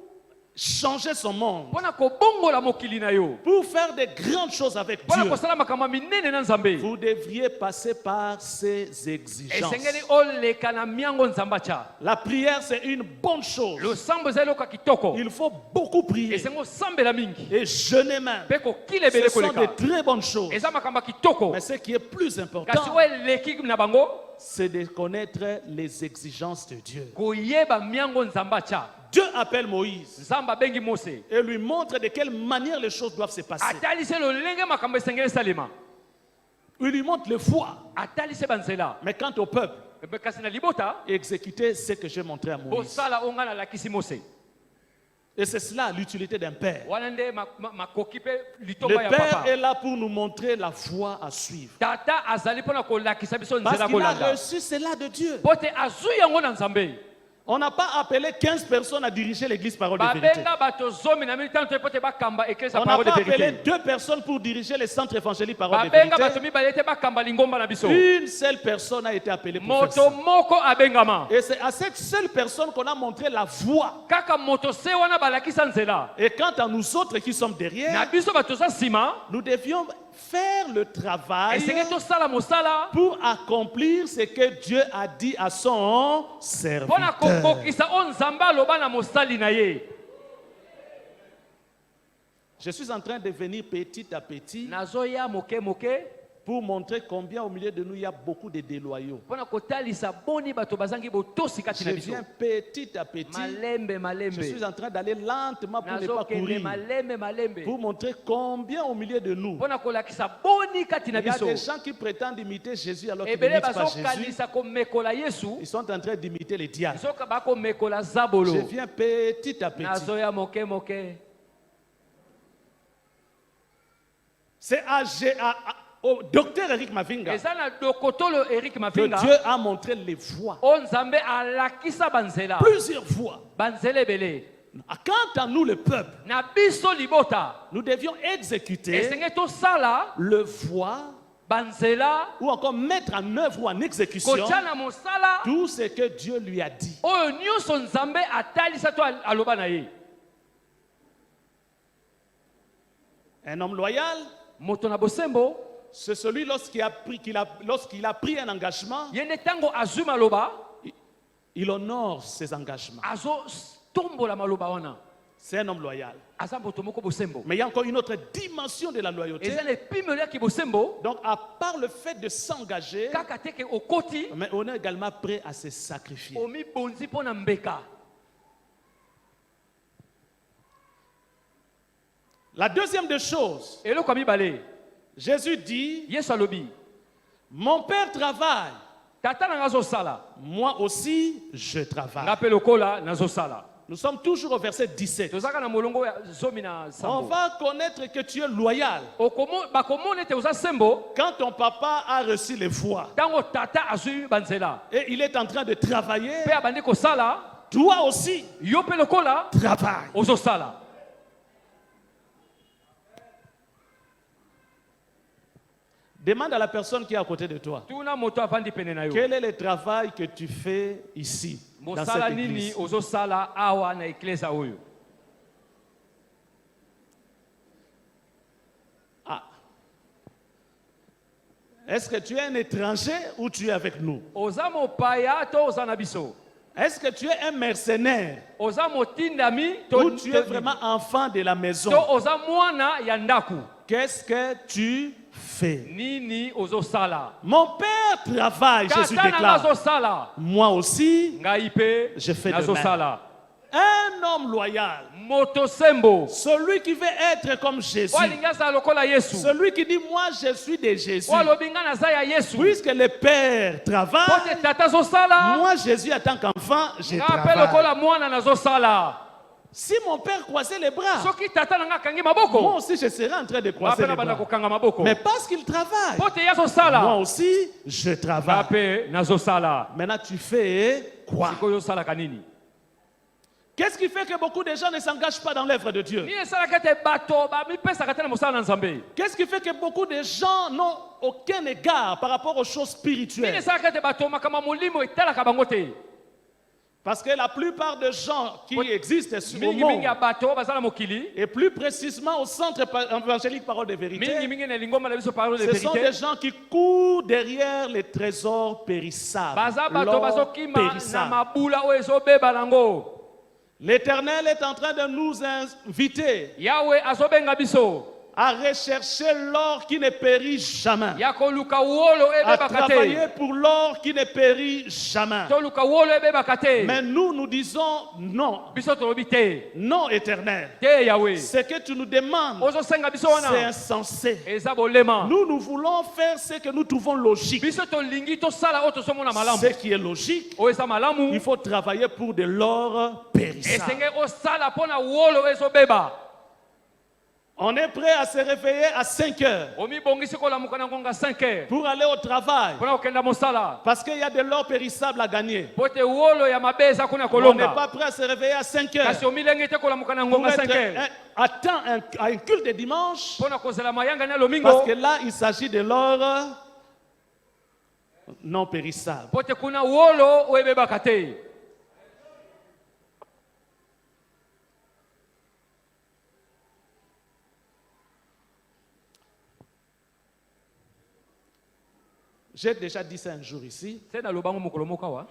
changer son monde, mpona kobongola mokili na yo pour faire de grandes choses avec mpona Dieu, kosala makambo ya minene na nzambe vous devriez passer par ces exigences. esengeli oleka na miango nzambe atya. La prière, c'est une bonne chose. losambo eza eloko ya kitoko Il faut beaucoup prier esengi osambela mingi et jeûner même. mpe kokila ebele Ce sont de koleka très bonnes choses. eza makambo ya kitoko Mais ce qui est plus kasi important, oyo eleki na bango c'est de connaître les exigences de Dieu. koyeba miango nzambe atya. Dieu appelle Moïse nzambe abengi mose et lui montre de quelle manière les choses doivent se passer. atalisi lolenge makambo esengeli esalema Il lui montre le foi. atalisi banzela. Mais quant au peuple, Mpe kasi na libota exécuter ce que j'ai montré à Moïse. bosala onga nalakisi mose Et c'est cela l'utilité d'un père. wana nde makoki mpe Le litomba ya père papa. est là pour nous montrer la voie à suivre. tata azali mpona kolakisa biso Parce nzela qu'il a kolanda reçu cela de Dieu. po te azwi yango na nzambe. On n'a pas appelé 15 personnes à diriger l'église Parole de Vérité. babenga bato zomi na mitano te po te bakamba eklesa On n'a parole de pas appelé vérité. 2 personnes pour diriger les centres évangéliques Parole de babenga bato Vérité. mibale te bakamba lingomba na biso. Une seule personne a été appelée pour faire moto ça. moko abengama Et c'est à cette seule personne qu'on a montré la voie. kaka moto se wana balakisa nzela. Et quant à nous autres qui sommes na derrière, biso bato za nsima nous devions faire le travail esengeli tosala mosala pour accomplir ce que Dieu a dit à son mpona serviteur. kokokisa oyo nzambe aloba na mosali na ye. Je suis en train de venir petit à petit nazoya moke moke pour montrer combien au milieu de nous il y a beaucoup de déloyaux. mpona kotalisa boni bato bazangi botosi kati Je na biso. viens petit à petit. malembe Je malembe suis en train d'aller lentement pour ne pas nazokende courir. malembe malembe Pour montrer combien au milieu de nous, mpona kolakisa boni kati na il y a biso. des gens qui prétendent imiter Jésus alors qu'ils ebele n'imitent pas Jésus. bazokanisa komekola yesu Ils sont en train d'imiter les diables. soka bakomekola Je zabolo. viens petit à petit. nazoya moke moke C'est au docteur Eric Mavinga eza na dokotolo erik que mavinga Dieu a montré les voies. oyo nzambe alakisa banzela Plusieurs voies. banzela ebele. Quant à nous, le peuple, na biso libota nous devions exécuter esengeli tosala le voie banzela ou encore mettre en œuvre ou en exécution kotia na mosala tout ce que Dieu lui a dit. oyo nyonso nzambe atalisa to aloba na ye. Un homme loyal, moto na bosembo c'est celui lorsqu'il a pris un engagement, ye nde ntango azwi maloba il honore ses engagements. azotombola maloba wana. C'est un homme loyal. aza moto moko bosembo. Mais il y a encore une autre dimension de la loyauté. Eza lepimelo ki bosembo. Donc, à part le fait de s'engager, Kaka te ke okoti. mais on est également prêt à se sacrifier. Omi bonzi pona mbeka. La deuxième des choses, Eloko mibale. Jésus dit, Yesu alobi. mon Père travaille, Tata na ngazo sala. moi aussi je travaille. Ngape lokola nazo sala. Nous sommes toujours au verset 17. Tozaka na molongo ya zomi na On sambo. va connaître que tu es loyal Okomo bakomone te oza sembo. quand ton papa a reçu les voix Tango tata azui banzela. et il est en train de travailler. Pe abandi ko sala. Toi aussi, Yo pe lokola travaille. ozo sala. Demande à la personne qui est à côté de toi, Tuna moto avandi pene na yo. quel est le travail que tu fais ici, dans Mosala cette nini église? ozo sala awa na eklesa oyo. Ah. Est-ce que tu es un étranger ou tu es avec nous? Oza mopaya to oza na biso. Est-ce que tu es un mercenaire Oza motindami to ou tu es vraiment enfant de la maison? to oza mwana ya ndaku. Qu'est-ce que tu fais? Nini ozo sala. Mon Père travaille, Jésus Kata na déclare. ngazo sala. Moi aussi, Ngai pe je fais de nazo même. sala. Un homme loyal, Moto sembo. celui qui veut être comme Jésus, Walinga za lokola Yesu. celui qui dit moi je suis de Jésus, Walobinga na za ya Yesu. puisque le Père travaille, Pote tata zo sala. moi Jésus en tant qu'enfant, je Ngape travaille. lokola mwana nazo sala. Si mon Père croisait les bras, Soki tata nanga kangi moi maboko. aussi je serais en train de croiser Ngape les na banda bras. kokanga maboko. Mais parce qu'il travaille, Pote ya zo sala. moi aussi je travaille. Ngape nazo sala. Maintenant tu fais quoi? Sikoyo sala kanini? Qu'est-ce qui fait que beaucoup de gens ne s'engagent pas dans l'œuvre de Dieu? Ni esala kete bato ba mi pesa katena mosala na Nzambe. Qu'est-ce qui fait que beaucoup de gens n'ont aucun égard par rapport aux choses Ni spirituelles? esala kete bato makama molimo etalaka bango te. Parce que la plupart des gens qui existent au Mingi monde, mingi ya bato bazala mokili. et plus précisément au centre évangélique Parole de Mingi Vérité, mingi na lingoma na biso parole de ce sont vérité. des gens qui courent derrière les trésors périssables. Baza bato l'or bazokima na périssable. mabula oyo ezobeba nango. L'Éternel est en train de nous inviter Yahweh azobenga biso. à rechercher l'or qui ne périt jamais, Ya koluka wolo à ebebaka travailler te. pour l'or qui ne périt jamais. Toluka wolo ebebaka te. Mais nous disons non, Biso tolobi te. non éternel. Te Yahweh. Ce que tu nous demandes, Ozosenga biso c'est wana. insensé. Eza bolema. Nous voulons faire ce que nous trouvons logique. Biso tolingi tosala oyo tozomona malamu. Ce qui est logique, Oyo eza malamu. il faut travailler pour de l'or périssable. Esenge osala mpona wolo ezobeba. On est prêt à se réveiller à 5 heures Omibongisi kolamuka na ngonga 5 heures. pour aller au travail. Mpona kokenda mosala. Parce qu'il y a de l'or périssable à gagner. Po te wolo ya mabe eza kuna On n'est kolonga. pas prêt à se réveiller à 5 heures Kasi omilenge te kolamuka na pour ngonga 5 être heures. à temps à un culte de dimanche. Mpona kozela mayanga na Parce lomingo. que là, il s'agit de l'or non périssable. Po te kuna wolo oyo ebebaka te. J'ai déjà dit ça un jour ici. Se na lobango mokolo moko awa.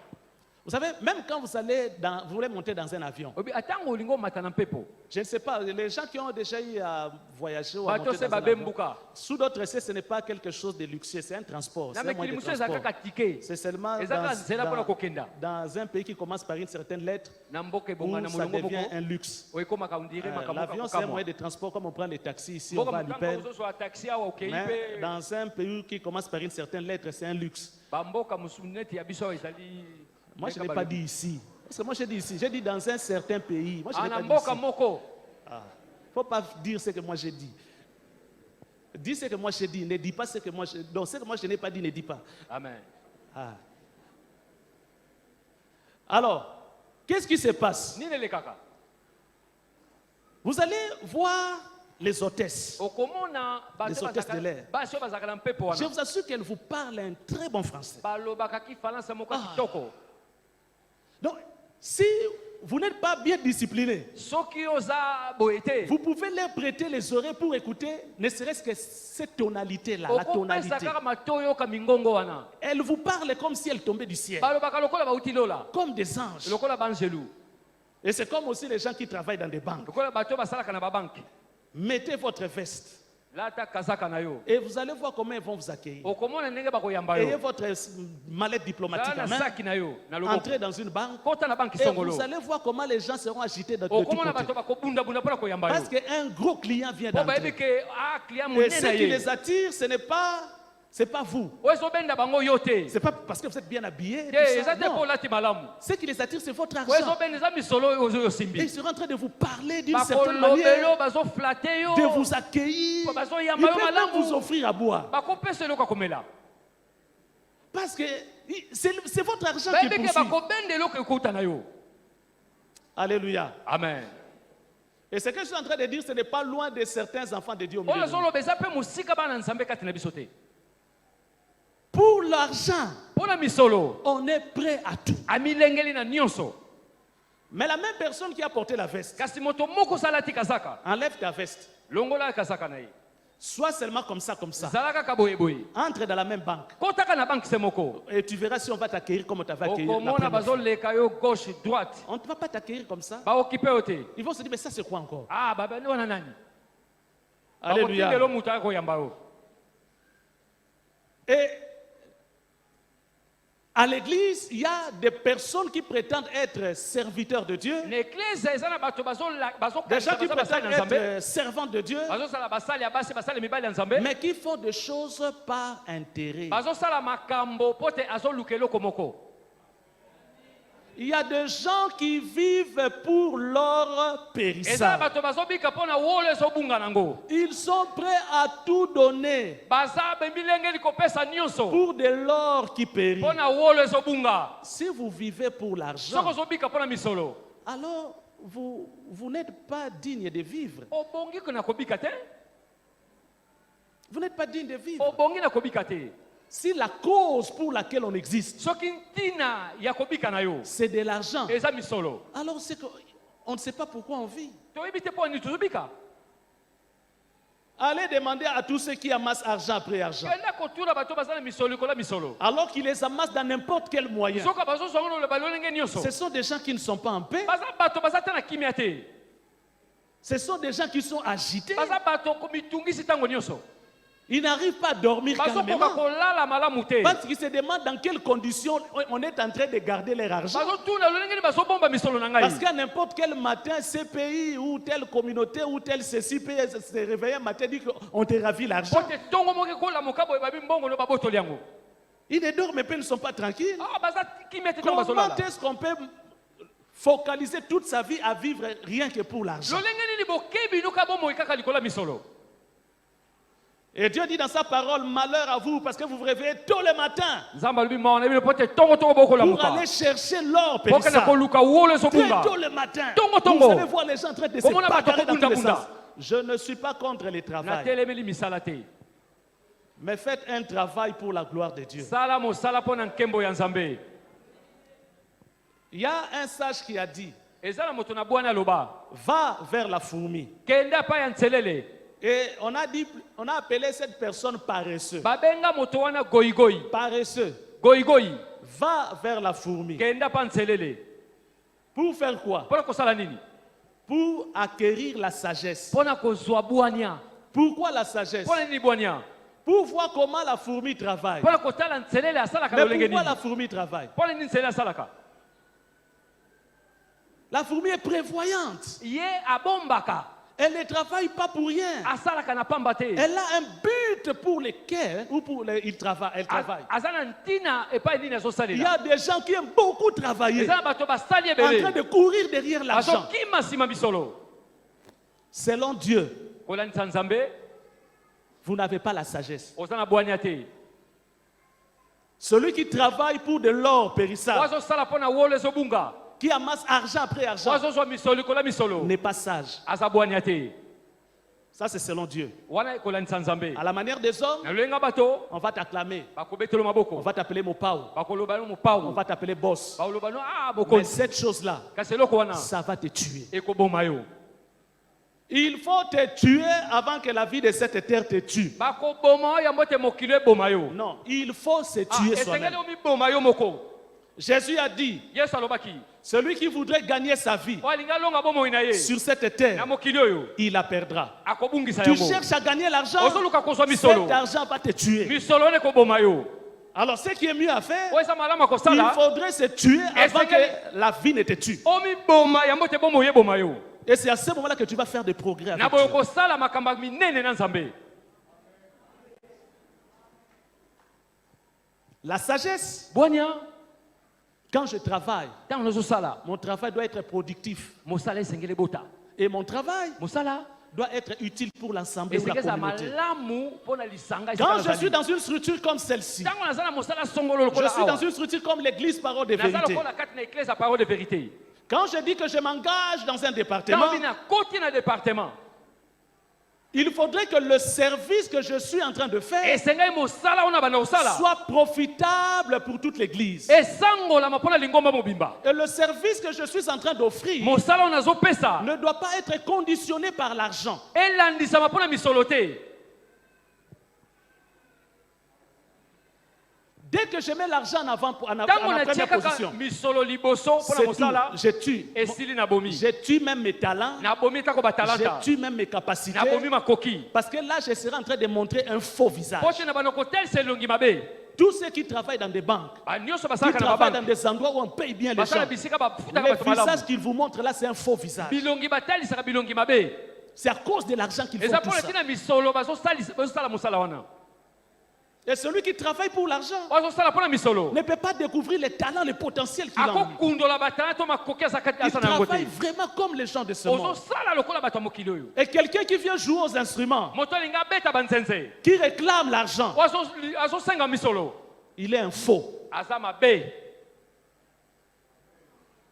Vous savez, même quand vous voulez monter dans un avion, Obi atango olingo omata na mpepo. je ne sais pas, les gens qui ont déjà eu à voyager ou à Bato monter se dans un babe avion, mbuka. sous d'autres essais, ce n'est pas quelque chose de luxueux, c'est un transport. Na C'est un moyen mekili de musu eza transport. kaka tike. C'est seulement Ezaka nzela mpona kokenda. dans un pays qui commence par une certaine lettre Na mboka où ebonga na ça molongo devient moko. un luxe. Oyekomaka ondire makambo L'avion, c'est un moyen de transport comme on prend les taxis ici, on Mboka va à mokanga l'IPEL. ozozwa taxi awa okei Mais pe. dans un pays qui commence par une certaine lettre, c'est un luxe. Bamboka musu neti ya biso ezali. Moi, je n'ai pas dit ici. Parce que moi, j'ai dit ici. J'ai dit dans un certain pays. Moi, je n'ai Ana pas dit mboka ici. moko. Il ne faut pas dire ce que moi j'ai dit. Dis ce que moi j'ai dit. Ne dis pas ce que moi j'ai dit. Donc, ce que moi je n'ai pas dit, ne dis pas. Amen. Ah. Alors, qu'est-ce qui se passe? Nini le kaka? Vous allez voir les hôtesses. Okomona Les hôtesses de l'air. Basio bazaka na mpepo Je wana. vous assure qu'elles vous parlent un très bon français. Balobaka ki falansa moko kitoko. Donc, si vous n'êtes pas bien discipliné, Soki oza boete. vous pouvez leur prêter les oreilles pour écouter, ne serait-ce que cette tonalité-là, la tonalité. Okopesa kaka matoyo ka mingongo wana. Elle vous parle comme si elle tombait du ciel, Balobaka lokola bauti lola. comme des anges. Lokola banjelu. Et c'est comme aussi les gens qui travaillent dans des banques. Mettez votre veste. Et vous allez voir comment ils vont vous accueillir. Ayez votre mallette diplomatique en main. Entrez dans une banque. Et vous allez voir comment les gens seront agités de tous côtés. Parce qu'un gros client vient d'entrer. Et ce qui les attire, ce n'est pas... C'est pas vous. C'est pas parce que vous êtes bien habillé. Ce qui les attire, c'est votre argent. Et ils seront en train de vous parler d'une certaine manière, de vous accueillir. Ils peuvent même vous offrir à boire. Parce que c'est votre argent qui poursuit. Alléluia. Amen. Et ce que je suis en train de dire, ce n'est pas loin de certains enfants de Dieu au milieu. Pour l'argent, on est prêt à tout. Mais la même personne qui a porté la veste, enlève ta veste. Sois seulement comme ça, comme ça. Entre dans la même banque. Et tu verras si on va t'accueillir comme on t'avait accueilli. On ne va pas t'accueillir comme ça. Ils vont se dire, mais ça c'est quoi encore? Alléluia. Et à l'église, il y a des personnes qui prétendent être serviteurs de Dieu. Des gens qui prétendent être servants de Dieu. Mais qui font des choses par intérêt. Il y a des gens qui vivent pour l'or périssable. Ils sont prêts à tout donner pour de l'or qui périt. Si vous vivez pour l'argent, alors vous n'êtes pas digne de vivre. Vous n'êtes pas digne de vivre. Si la cause pour laquelle on existe, c'est de l'argent, alors on ne sait pas pourquoi on vit. Allez demander à tous ceux qui amassent argent après argent, alors qu'ils les amassent dans n'importe quel moyen. Ce sont des gens qui ne sont pas en paix. Ce sont des gens qui sont agités. Ils n'arrivent pas à dormir calmement parce qu'ils se demandent dans quelles conditions on est en train de garder leur argent. Parce qu'à n'importe quel matin, ce pays ou telle communauté ou tel ceci peut se réveiller un matin et dire qu'on te ravit l'argent. Ils ne dorment pas, ils ne sont pas tranquilles. Comment est-ce qu'on peut focaliser toute sa vie à vivre rien que pour l'argent? Et Dieu dit dans sa parole, malheur à vous parce que vous vous réveillez tôt le matin pour aller chercher l'or périssable. Très tôt le matin. Vous allez voir les gens en train de se bagarrer dans tous les sens. Je ne suis pas contre les travail. Mais faites un travail pour la gloire de Dieu. Il y a un sage qui a dit, va vers la fourmi. Et on a appelé cette personne paresseux. Paresseux. Va vers la fourmi. Pour faire quoi? Pour acquérir la sagesse. Pourquoi la sagesse? Pour voir comment la fourmi travaille. Mais pourquoi la fourmi travaille? La fourmi est prévoyante. Elle ne travaille pas pour rien. Elle a un but pour lequel elle travaille. Il y a des gens qui aiment beaucoup travailler, en train de courir derrière l'argent. Selon Dieu, vous n'avez pas la sagesse. Celui qui travaille pour de l'or périssable, qui amasse argent après argent, n'est pas sage. Ça c'est selon Dieu. À la manière des hommes, on va t'acclamer, on va t'appeler Mopao, on va t'appeler boss. Mais cette chose-là, ça va te tuer. Il faut te tuer avant que la vie de cette terre te tue. Non, il faut se tuer soi-même. Jésus a dit, celui qui voudrait gagner sa vie sur cette terre, il la perdra. Tu cherches à gagner l'argent, cet argent va te tuer. Alors ce qui est mieux à faire, il faudrait se tuer avant que la vie ne te tue. Et c'est à ce moment-là que tu vas faire des progrès avec Dieu. La sagesse. Quand je travaille, mon travail doit être productif. Et mon travail doit être utile pour l'ensemble de la communauté. Quand je suis dans une structure comme celle-ci, je suis dans une structure comme l'église Parole de Vérité. Quand je dis que je m'engage dans un département, il faudrait que le service que je suis en train de faire soit profitable pour toute l'église. Et le service que je suis en train d'offrir ne doit pas être conditionné par l'argent. Dès que je mets l'argent en avant, en première position, je tue. Je tue même mes talents, je tue même mes capacités, parce que là, je serai en train de montrer un faux visage. Tous ceux qui travaillent dans des banques, qui travaillent dans des endroits où on paye bien les gens, le visage qu'ils vous montrent là, c'est un faux visage. C'est à cause de l'argent qu'ils font tout ça. Et celui qui travaille pour l'argent ne peut pas découvrir les talents, les potentiels qu'il a. Il travaille vraiment comme les gens de ce monde. Et quelqu'un qui vient jouer aux instruments, qui réclame l'argent, il est un faux.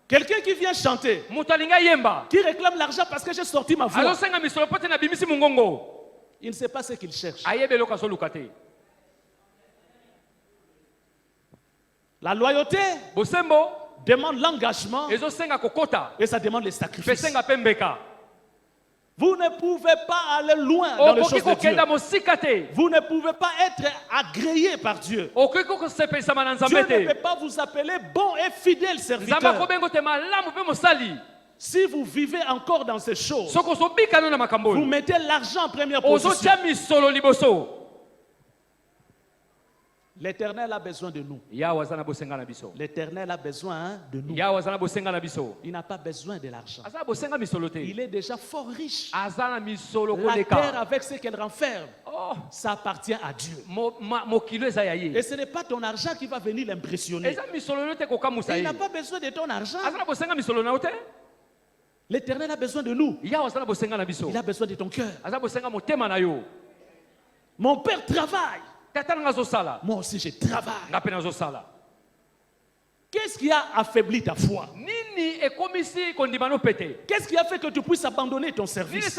Quelqu'un qui vient chanter, qui réclame l'argent parce que j'ai sorti ma voix, il ne sait pas ce qu'il cherche. La loyauté demande l'engagement et ça demande les sacrifices. Vous ne pouvez pas aller loin dans les choses de Dieu. Vous ne pouvez pas être agréé par Dieu. Dieu ne peut pas vous appeler bon et fidèle serviteur. Si vous vivez encore dans ces choses, vous mettez l'argent en première position. L'Éternel a besoin de nous. L'Éternel a besoin de nous. Il n'a pas besoin de l'argent. Il est déjà fort riche. La terre avec ce qu'elle renferme, ça appartient à Dieu. Et ce n'est pas ton argent qui va venir l'impressionner. Il n'a pas besoin de ton argent. L'Éternel a besoin de nous. Il a besoin de ton cœur. Mon père travaille. Moi aussi je travaille. Qu'est-ce qui a affaibli ta foi? Qu'est-ce qui a fait que tu puisses abandonner ton service?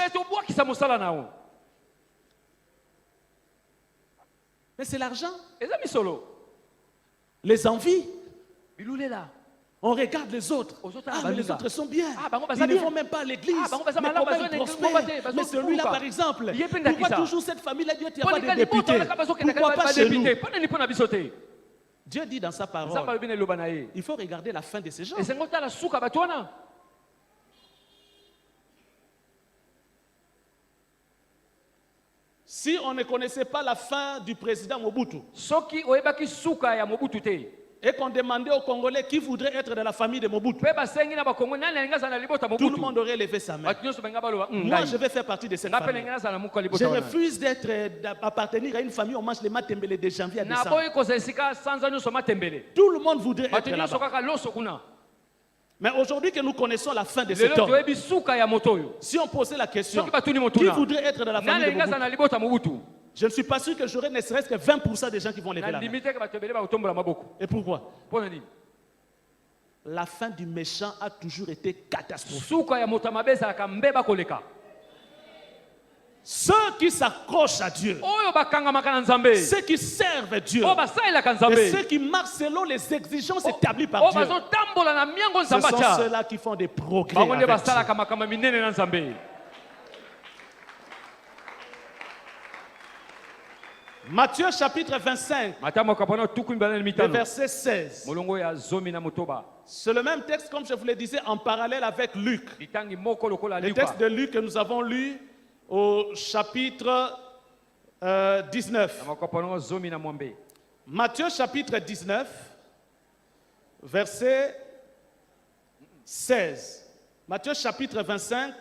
Mais c'est l'argent. Les envies. On regarde les autres. Mais les autres sont bien. Ils ne vont même pas à l'église. Mais comment ils prospèrent? Mais celui-là, par exemple, pourquoi toujours cette famille-là, Dieu, il n'y a pas de députés? Pourquoi pas chez nous? Dieu dit dans sa parole, il faut regarder la fin de ces gens. Si on ne connaissait pas la fin du président Mobutu, et qu'on demandait aux Congolais qui voudrait être de la famille de Mobutu, tout le monde aurait levé sa main. Moi, je vais faire partie de cette famille. Je refuse d'appartenir à une famille où on mange les matembele de janvier à décembre. Tout le monde voudrait être là-bas. Mais aujourd'hui que nous connaissons la fin de cet homme, si on posait la question, qui voudrait être de la famille de Mobutu, je ne suis pas sûr que j'aurai ne serait-ce que 20% des gens qui vont lever la main. Et pourquoi? La fin du méchant a toujours été catastrophique. Ceux qui s'accrochent à Dieu, ceux qui servent Dieu, et ceux qui marchent selon les exigences établies par Dieu, ce sont ceux-là qui font des progrès avec Dieu. Matthieu chapitre 25, le verset 16. C'est le même texte, comme je vous le disais, en parallèle avec Luc. Le texte de Luc que nous avons lu au chapitre 19. Matthieu chapitre 19, verset 16. Matthieu chapitre 25,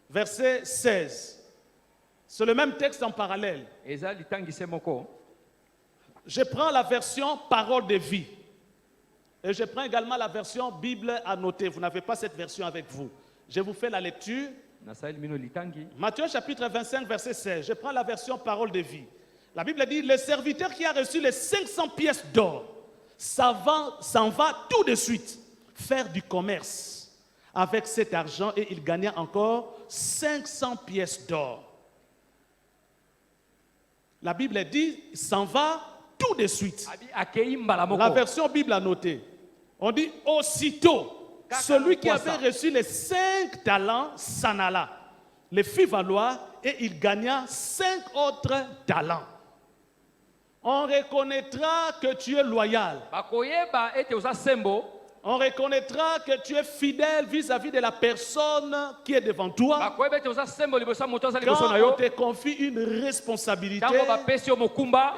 verset 16. C'est le même texte en parallèle. Je prends la version parole de vie. Et je prends également la version Bible à noter. Vous n'avez pas cette version avec vous. Je vous fais la lecture. Matthieu chapitre 25, verset 16. Je prends la version parole de vie. La Bible dit, le serviteur qui a reçu les 500 pièces d'or s'en va tout de suite faire du commerce avec cet argent et il gagna encore 500 pièces d'or. La Bible dit, s'en va tout de suite. La version Bible a noté. On dit, aussitôt, celui qui avait reçu les 5 talents s'en alla, les fit valoir et il gagna 5 autres talents. On reconnaîtra que tu es loyal. On reconnaîtra que tu es fidèle vis-à-vis de la personne qui est devant toi. Quand on te confie une responsabilité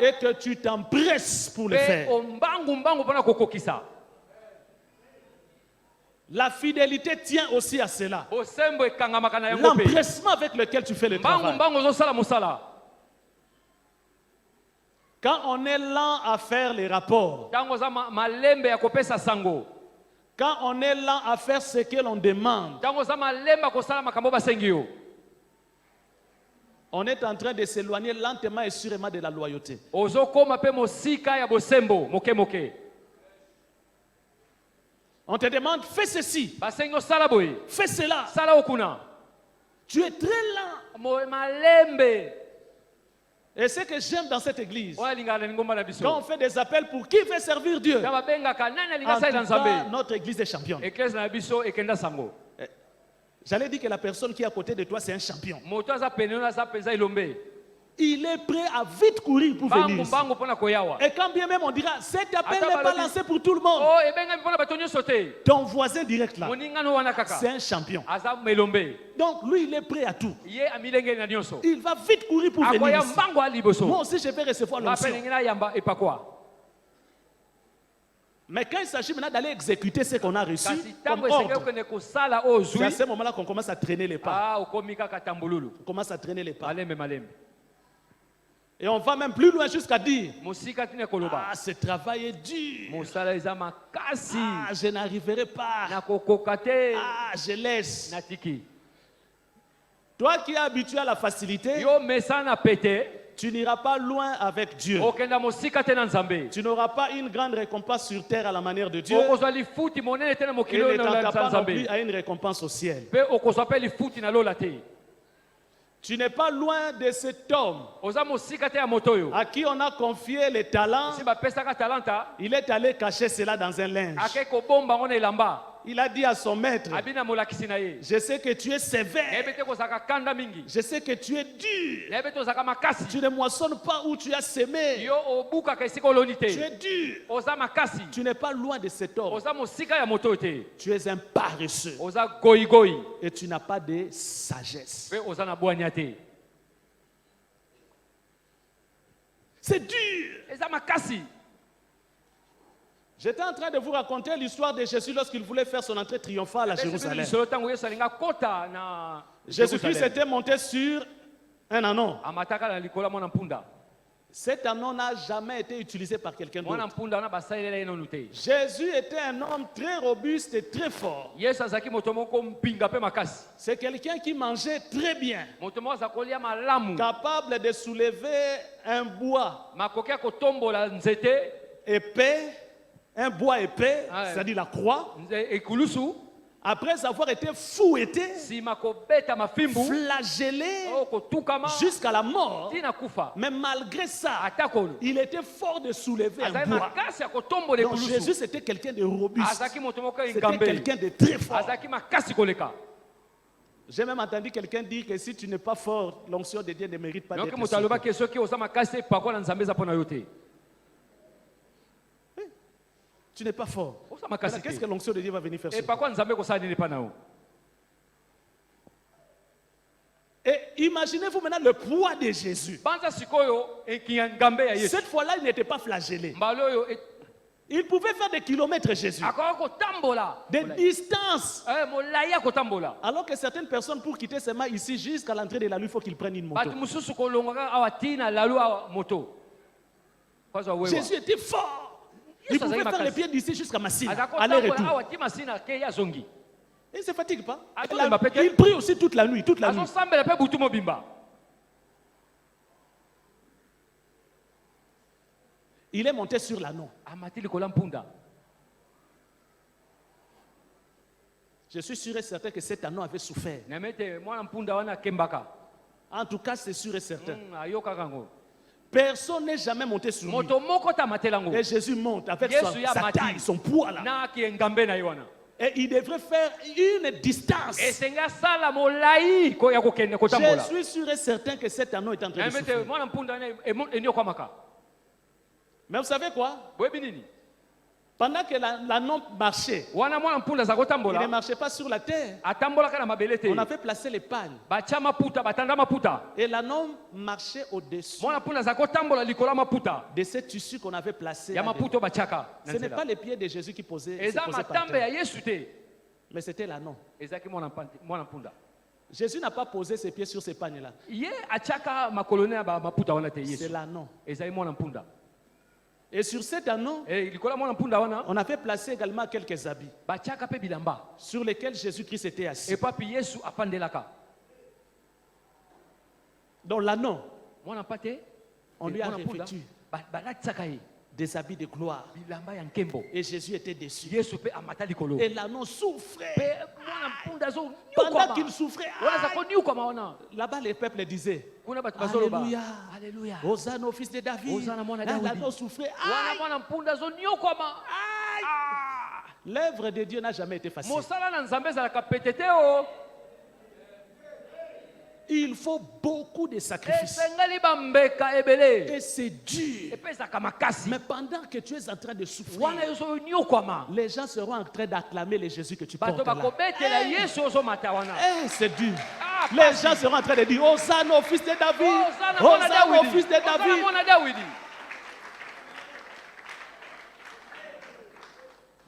et que tu t'empresses pour le faire. La fidélité tient aussi à cela. L'empressement avec lequel tu fais le travail. Quand on est lent à faire les rapports, quand on est lent à faire ce que l'on demande, on est en train de s'éloigner lentement et sûrement de la loyauté. On te demande, fais ceci, fais cela. Tu es très lent. Et ce que j'aime dans cette église, quand on fait des appels pour qui veut servir Dieu, en tout cas, notre église est championne. J'allais dire que la personne qui est à côté de toi, c'est un champion. Il est prêt à vite courir pour venir ici. Et quand bien même on dira, cet appel n'est pas lancé pour tout le monde. Ton voisin direct là, c'est un champion. Donc lui, il est prêt à tout. Il va vite courir pour venir ici. Moi aussi, je vais recevoir l'onction. Mais quand il s'agit maintenant d'aller exécuter ce qu'on a reçu comme ordre, c'est à ce moment-là qu'on commence à traîner les pas. On commence à traîner les pas. Et on va même plus loin jusqu'à dire, ah, ce travail est dur. Ah, je n'arriverai pas. Ah, je laisse. Toi qui es habitué à la facilité, tu n'iras pas loin avec Dieu. Tu n'auras pas une grande récompense sur terre à la manière de Dieu. Et ne t'attends pas non plus à une récompense au ciel. Tu n'es pas loin de cet homme à qui on a confié les talents. Il est allé cacher cela dans un linge. Il a dit à son maître, je sais que tu es sévère. Je sais que tu es dur. Tu ne moissonnes pas où tu as semé. Tu es dur. Tu n'es pas loin de cet homme. Tu es un paresseux. Et tu n'as pas de sagesse. C'est dur. J'étais en train de vous raconter l'histoire de Jésus lorsqu'il voulait faire son entrée triomphale à Jérusalem. Jésus-Christ était monté sur un anon. Cet anon n'a jamais été utilisé par quelqu'un d'autre. Jésus était un homme très robuste et très fort. C'est quelqu'un qui mangeait très bien, capable de soulever un bois épais. Un bois épais, c'est-à-dire la croix, après avoir été fouetté, flagellé jusqu'à la mort, mais malgré ça, il était fort de soulever un bois. Donc Jésus, c'était quelqu'un de robuste, c'était quelqu'un de très fort. J'ai même entendu quelqu'un dire que si tu n'es pas fort, l'onction de Dieu ne mérite pas d'être donc sur moto aloba toi. ke soki oza makasi pakwa na nzambe eza mpo na yo te. Tu n'es pas fort. Oza makasi Alors, qu'est-ce te. que l'onction de Dieu va venir faire E sur toi? pakwa nzambe kosala nini pa na yo? Et imaginez-vous maintenant le poids de Jésus. Banza sikoyo ngambe ya Yesu. Cette fois-là, il n'était pas flagellé. Mbala oyo Il pouvait faire des kilomètres, Jésus. akoka kotambola. Des distances. Molai ya kotambola. Alors que certaines personnes, pour quitter seulement ici jusqu'à l'entrée de la rue, il faut qu'ils prennent une moto. Batu mususu kolonga awa tina lalu awa moto. Kwaza wewa. Jésus était fort. Il Yesu pouvait azali faire les makasi. pieds d'ici jusqu'à Massina. Azako Aller-retour. tambola awa tima sina ke ya zongi. Il ne se fatigue pas. Attends, il m'a pété. Il prie aussi toute la nuit, toute la nuit. Azo sambela pe butu mobimba. Il est monté sur l'anneau. Amati likola mpunda. Je suis sûr et certain que cet anneau avait souffert. Na mete mwana mpunda wana kembaka. En tout cas, c'est sûr et certain. Ayoka kango. Personne n'est jamais monté sur lui. Moto moko ta matelango. Et Jésus monte avec Yesu ya sa mati. taille, son poids là. Na ki ngambe na yona. Et il devrait faire une distance. Esenga sala molai ko ya kokende Je kotambola. suis sûr et certain que cet anneau est en train Na de mete souffrir. mwana mpunda ne enyo kwa maka. Mais vous savez quoi? Webi nini? Pendant que l'anneau marchait, Wana mwana mpunda za il ne kotambola. marchait pas sur la terre. Atambola kana mabele te. On avait placé les pagnes. Bacha maputa batanda maputa. Et l'anneau marchait au-dessus Mwana mpunda za kotambola likola maputa. de ce tissu qu'on avait placé. Ya là-dedans. maputo bachaka. Ce n'est pas les pieds de Jésus qui posaient, se Eza posaient par matambe ya terre, Yesu te. mais c'était l'anneau. Ezaki mwana mpunda. Jésus n'a pas posé ses pieds sur ces pagnes-là. Ye achaka makolone ya maputa wana te C'est Yesu. l'anneau. Ezali mwana mpunda. Et sur cet anneau, Likola mwana mpunda wana on avait placé également quelques habits bachaka pe bilamba. sur lesquels Jésus-Christ était assis. Et papi Yesu apandelaka. Dans l'anneau, Mwana pate on lui a revêtu balatisaka ye des habits de gloire. bilamba ya nkembo. Et Jésus était dessus. Yesu pe amata likolo. Et l'anneau souffrait. Pe mwana mpunda zo Pendant qu'il souffrait, wana za aïe, koniukama wana. là-bas les peuples disaient Kuna batu bazoloba. Alléluia. Alléluia. Hosanna au fils de David. Hosanna mwana Là, Daudi. l'anneau souffrait. Wana Aïe, mwana mpunda zo nyokwama. l'œuvre de Dieu n'a jamais été facile. Mosala na nzambe ezalaka pete te o. Il faut beaucoup de sacrifices. Esengeli bambeka ebele. Et c'est dur. Epesaka makasi. Mais pendant que tu es en train de souffrir, Wana yo zo nyokwama. les gens seront en train d'acclamer le Jésus que tu portes Bato là. bakobetela Yesu ozo mata wana. C'est dur. Ah, Les gens seront en train de dire Hosanna au fils de David. Hosanna mwana Hosanna au Dawidi. fils de Hosanna David. mwana Dawidi.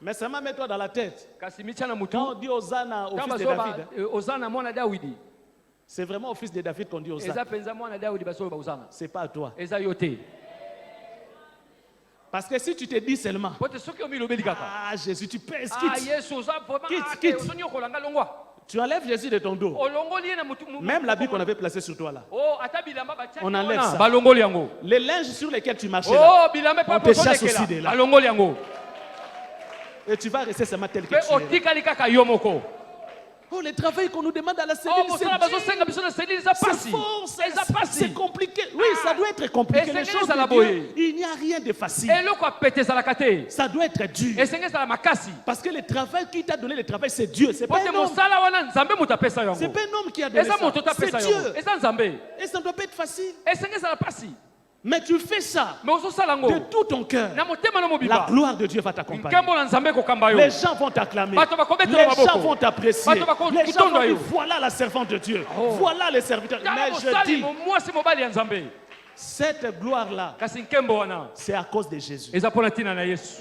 Mais ça mets-toi dans la tête. Kasi michana mutu. Quand on dit Hosanna au Kama fils de zoba David, Hosanna mwana Dawidi. c'est vraiment au fils de David qu'on dit Hosanna. Eza penza mwana Dawidi basoloba Hosanna. C'est pas à toi. Eza yote. Parce que si tu te dis seulement, Pote soki omi lobeli kaka. ah Jésus, tu pèses, Ah quitte. Yesu oza vraiment. Quitte. Ozo nyokolanga longwa. Tu enlèves Jésus de ton dos. Olongoli ye na mutu. Même l'habit qu'on avait placé sur toi là. Oh ata bilamba batia. On enlève ça. Balongoli yango. Les linges sur lesquels tu marchais là. Oh bilamba pa On te chasse aussi de là. Balongoli yango. Et tu vas rester seulement tel que Pe tu es. otikali kaka yo moko. Oh, le travail qu'on nous demande à la cellule, Oh c'est bosala bazo dur. senga biso na selile za C'est pasi. fort, Eza c'est pasi. compliqué. Oui, ça doit être compliqué. Et Les c'est choses ça, la de Dieu, boye. il n'y a rien de facile. Eloko apete ezalaka te. Ça doit être dur. Esenge ezala makasi. Parce que le travail qui t'a donné le travail, c'est Dieu. C'est pas Pote un homme. mosala wana nzambe moto apesa yango. C'est pas un homme qui a donné Eza moto ça. tapesa C'est yango. Dieu. Eza nzambe. Et ça ne doit pas être facile. Esenge ezala pasi. Mais tu fais ça Mais ozosala de yango. tout ton cœur. Na motema na La mobimba. gloire de Dieu va t'accompagner. Nkembo na nzambe kokamba yo. Les gens vont t'acclamer. Bato bakobetela Les maboko. gens vont t'apprécier. Bato bako- Les gens kutonda vont dire yo. voilà la servante de Dieu. Oh. Voilà les serviteurs. Tala Mais je mosali dis, mwasi mobali ya nzambe. cette gloire-là, Kasi nkembo wana. c'est à cause de Jésus. Eza pona ntina na Yesu.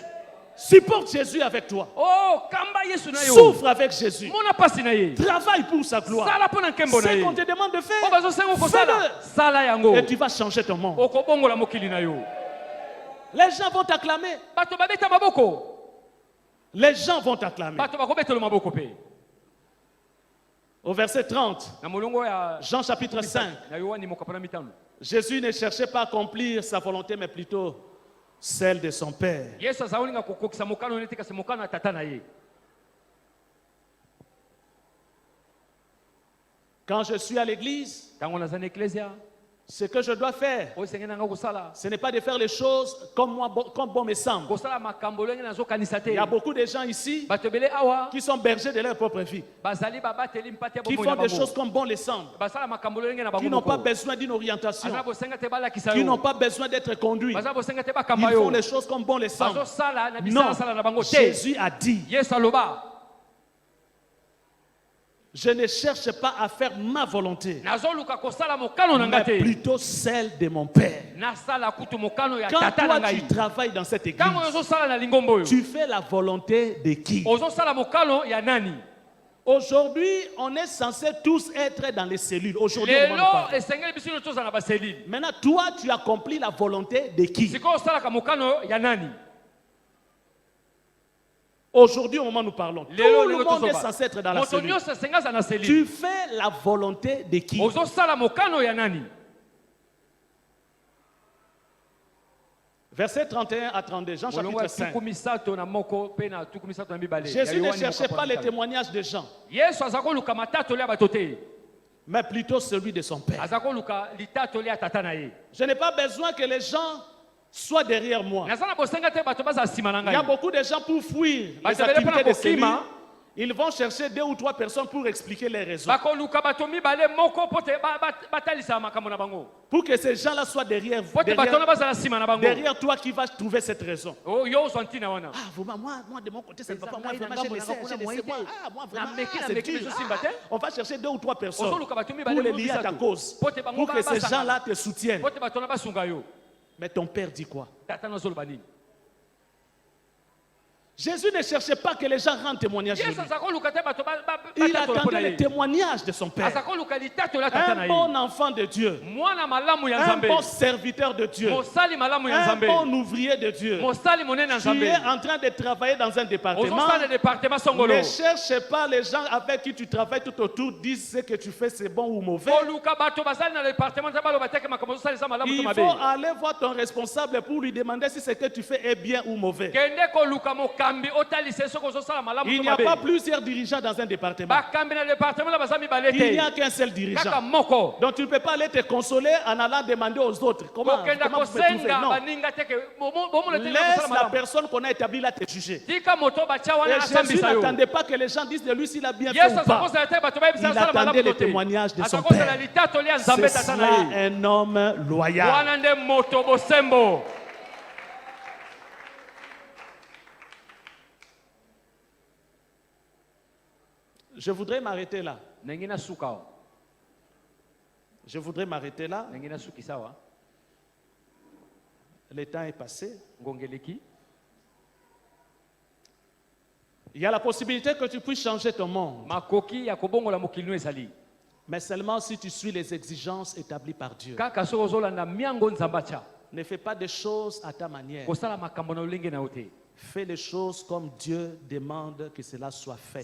Supporte Jésus avec toi. Oh kamba Yesu na yo. Souffre avec Jésus. Mona pasi na ye. Travaille pour sa gloire. Sala pona nkembo na Ce ye. qu'on te demande de O faire, bazo sengo kosala. fais-le. Sala yango. Et tu vas changer ton monde. Okobongola mokili na yo. Les gens vont t'acclamer. Bato babeta maboko. Les gens vont t'acclamer. Bato bakobetela maboko pe. Au verset 30, Na molongo ya Jean chapitre 5, na Yohani mokapana mitano. Jésus ne cherchait pas à accomplir sa volonté, mais plutôt celle de son Père. Yesu azaolinga kokokisa mokano neti kasi mokano ya tata na ye. Quand je suis à l'église, Tango naza na eklesia, Ce que je dois faire, ce n'est pas de faire les choses comme bon me semble. Il y a beaucoup de gens ici qui sont bergers de leur propre vie, qui font des choses comme bon les semble, qui n'ont pas besoin d'une orientation, qui n'ont pas besoin d'être conduits. Ils font les choses comme bon les semble. Non, Jésus a dit, je ne cherche pas à faire ma volonté, mais plutôt celle de mon Père. Quand toi tu travailles dans cette église, tu fais la volonté de qui? Aujourd'hui, on est censé tous être dans les cellules. Aujourd'hui, maintenant, toi, tu accomplis la volonté de qui? Aujourd'hui, au moment où nous parlons, tout le monde est censé être dans la cellule. Tu fais la volonté de qui? Versets 31 à 32, Jean chapitre 5. Jésus ne cherchait pas les témoignages de gens, mais plutôt celui de son Père. Je n'ai pas besoin que les gens soient derrière moi. Il y a beaucoup de gens pour fuir les activités de cellules. Ils vont chercher 2 ou 3 personnes pour expliquer les raisons. Pour que ces gens-là soient derrière toi qui vas trouver cette raison. Ah, moi de mon côté, ça ne va pas. Moi, vraiment, j'ai laissé. Moi, vraiment, c'est dur. On va chercher 2 ou 3 personnes pour les lier à ta cause. Pour que ces gens-là te soutiennent. Mais ton Père dit quoi? Jésus ne cherchait pas que les gens rendent témoignage de lui. Il attendait le témoignage de son Père. Un bon enfant de Dieu, un bon serviteur de Dieu, un bon ouvrier de Dieu. Tu es en train de travailler dans un département. Ne cherche pas les gens avec qui tu travailles tout autour disent ce que tu fais c'est bon ou mauvais. Il faut aller voir ton responsable pour lui demander si ce que tu fais est bien ou mauvais. Il n'y a pas plusieurs dirigeants dans un département. Il n'y a qu'un seul dirigeant. Donc tu ne peux pas aller te consoler en allant demander aux autres. Comment vous pouvez trouver? Non. Laisse la personne qu'on a établie là te juger. Et Jésus n'attendait pas que les gens disent de lui s'il a bien fait ou pas. Il attendait le témoignage de son Père. C'est cela un homme loyal. Je voudrais m'arrêter là. Je voudrais m'arrêter là. Le temps est passé. Il y a la possibilité que tu puisses changer ton monde. Mais seulement si tu suis les exigences établies par Dieu. Ne fais pas des choses à ta manière. Fais les choses comme Dieu demande que cela soit fait.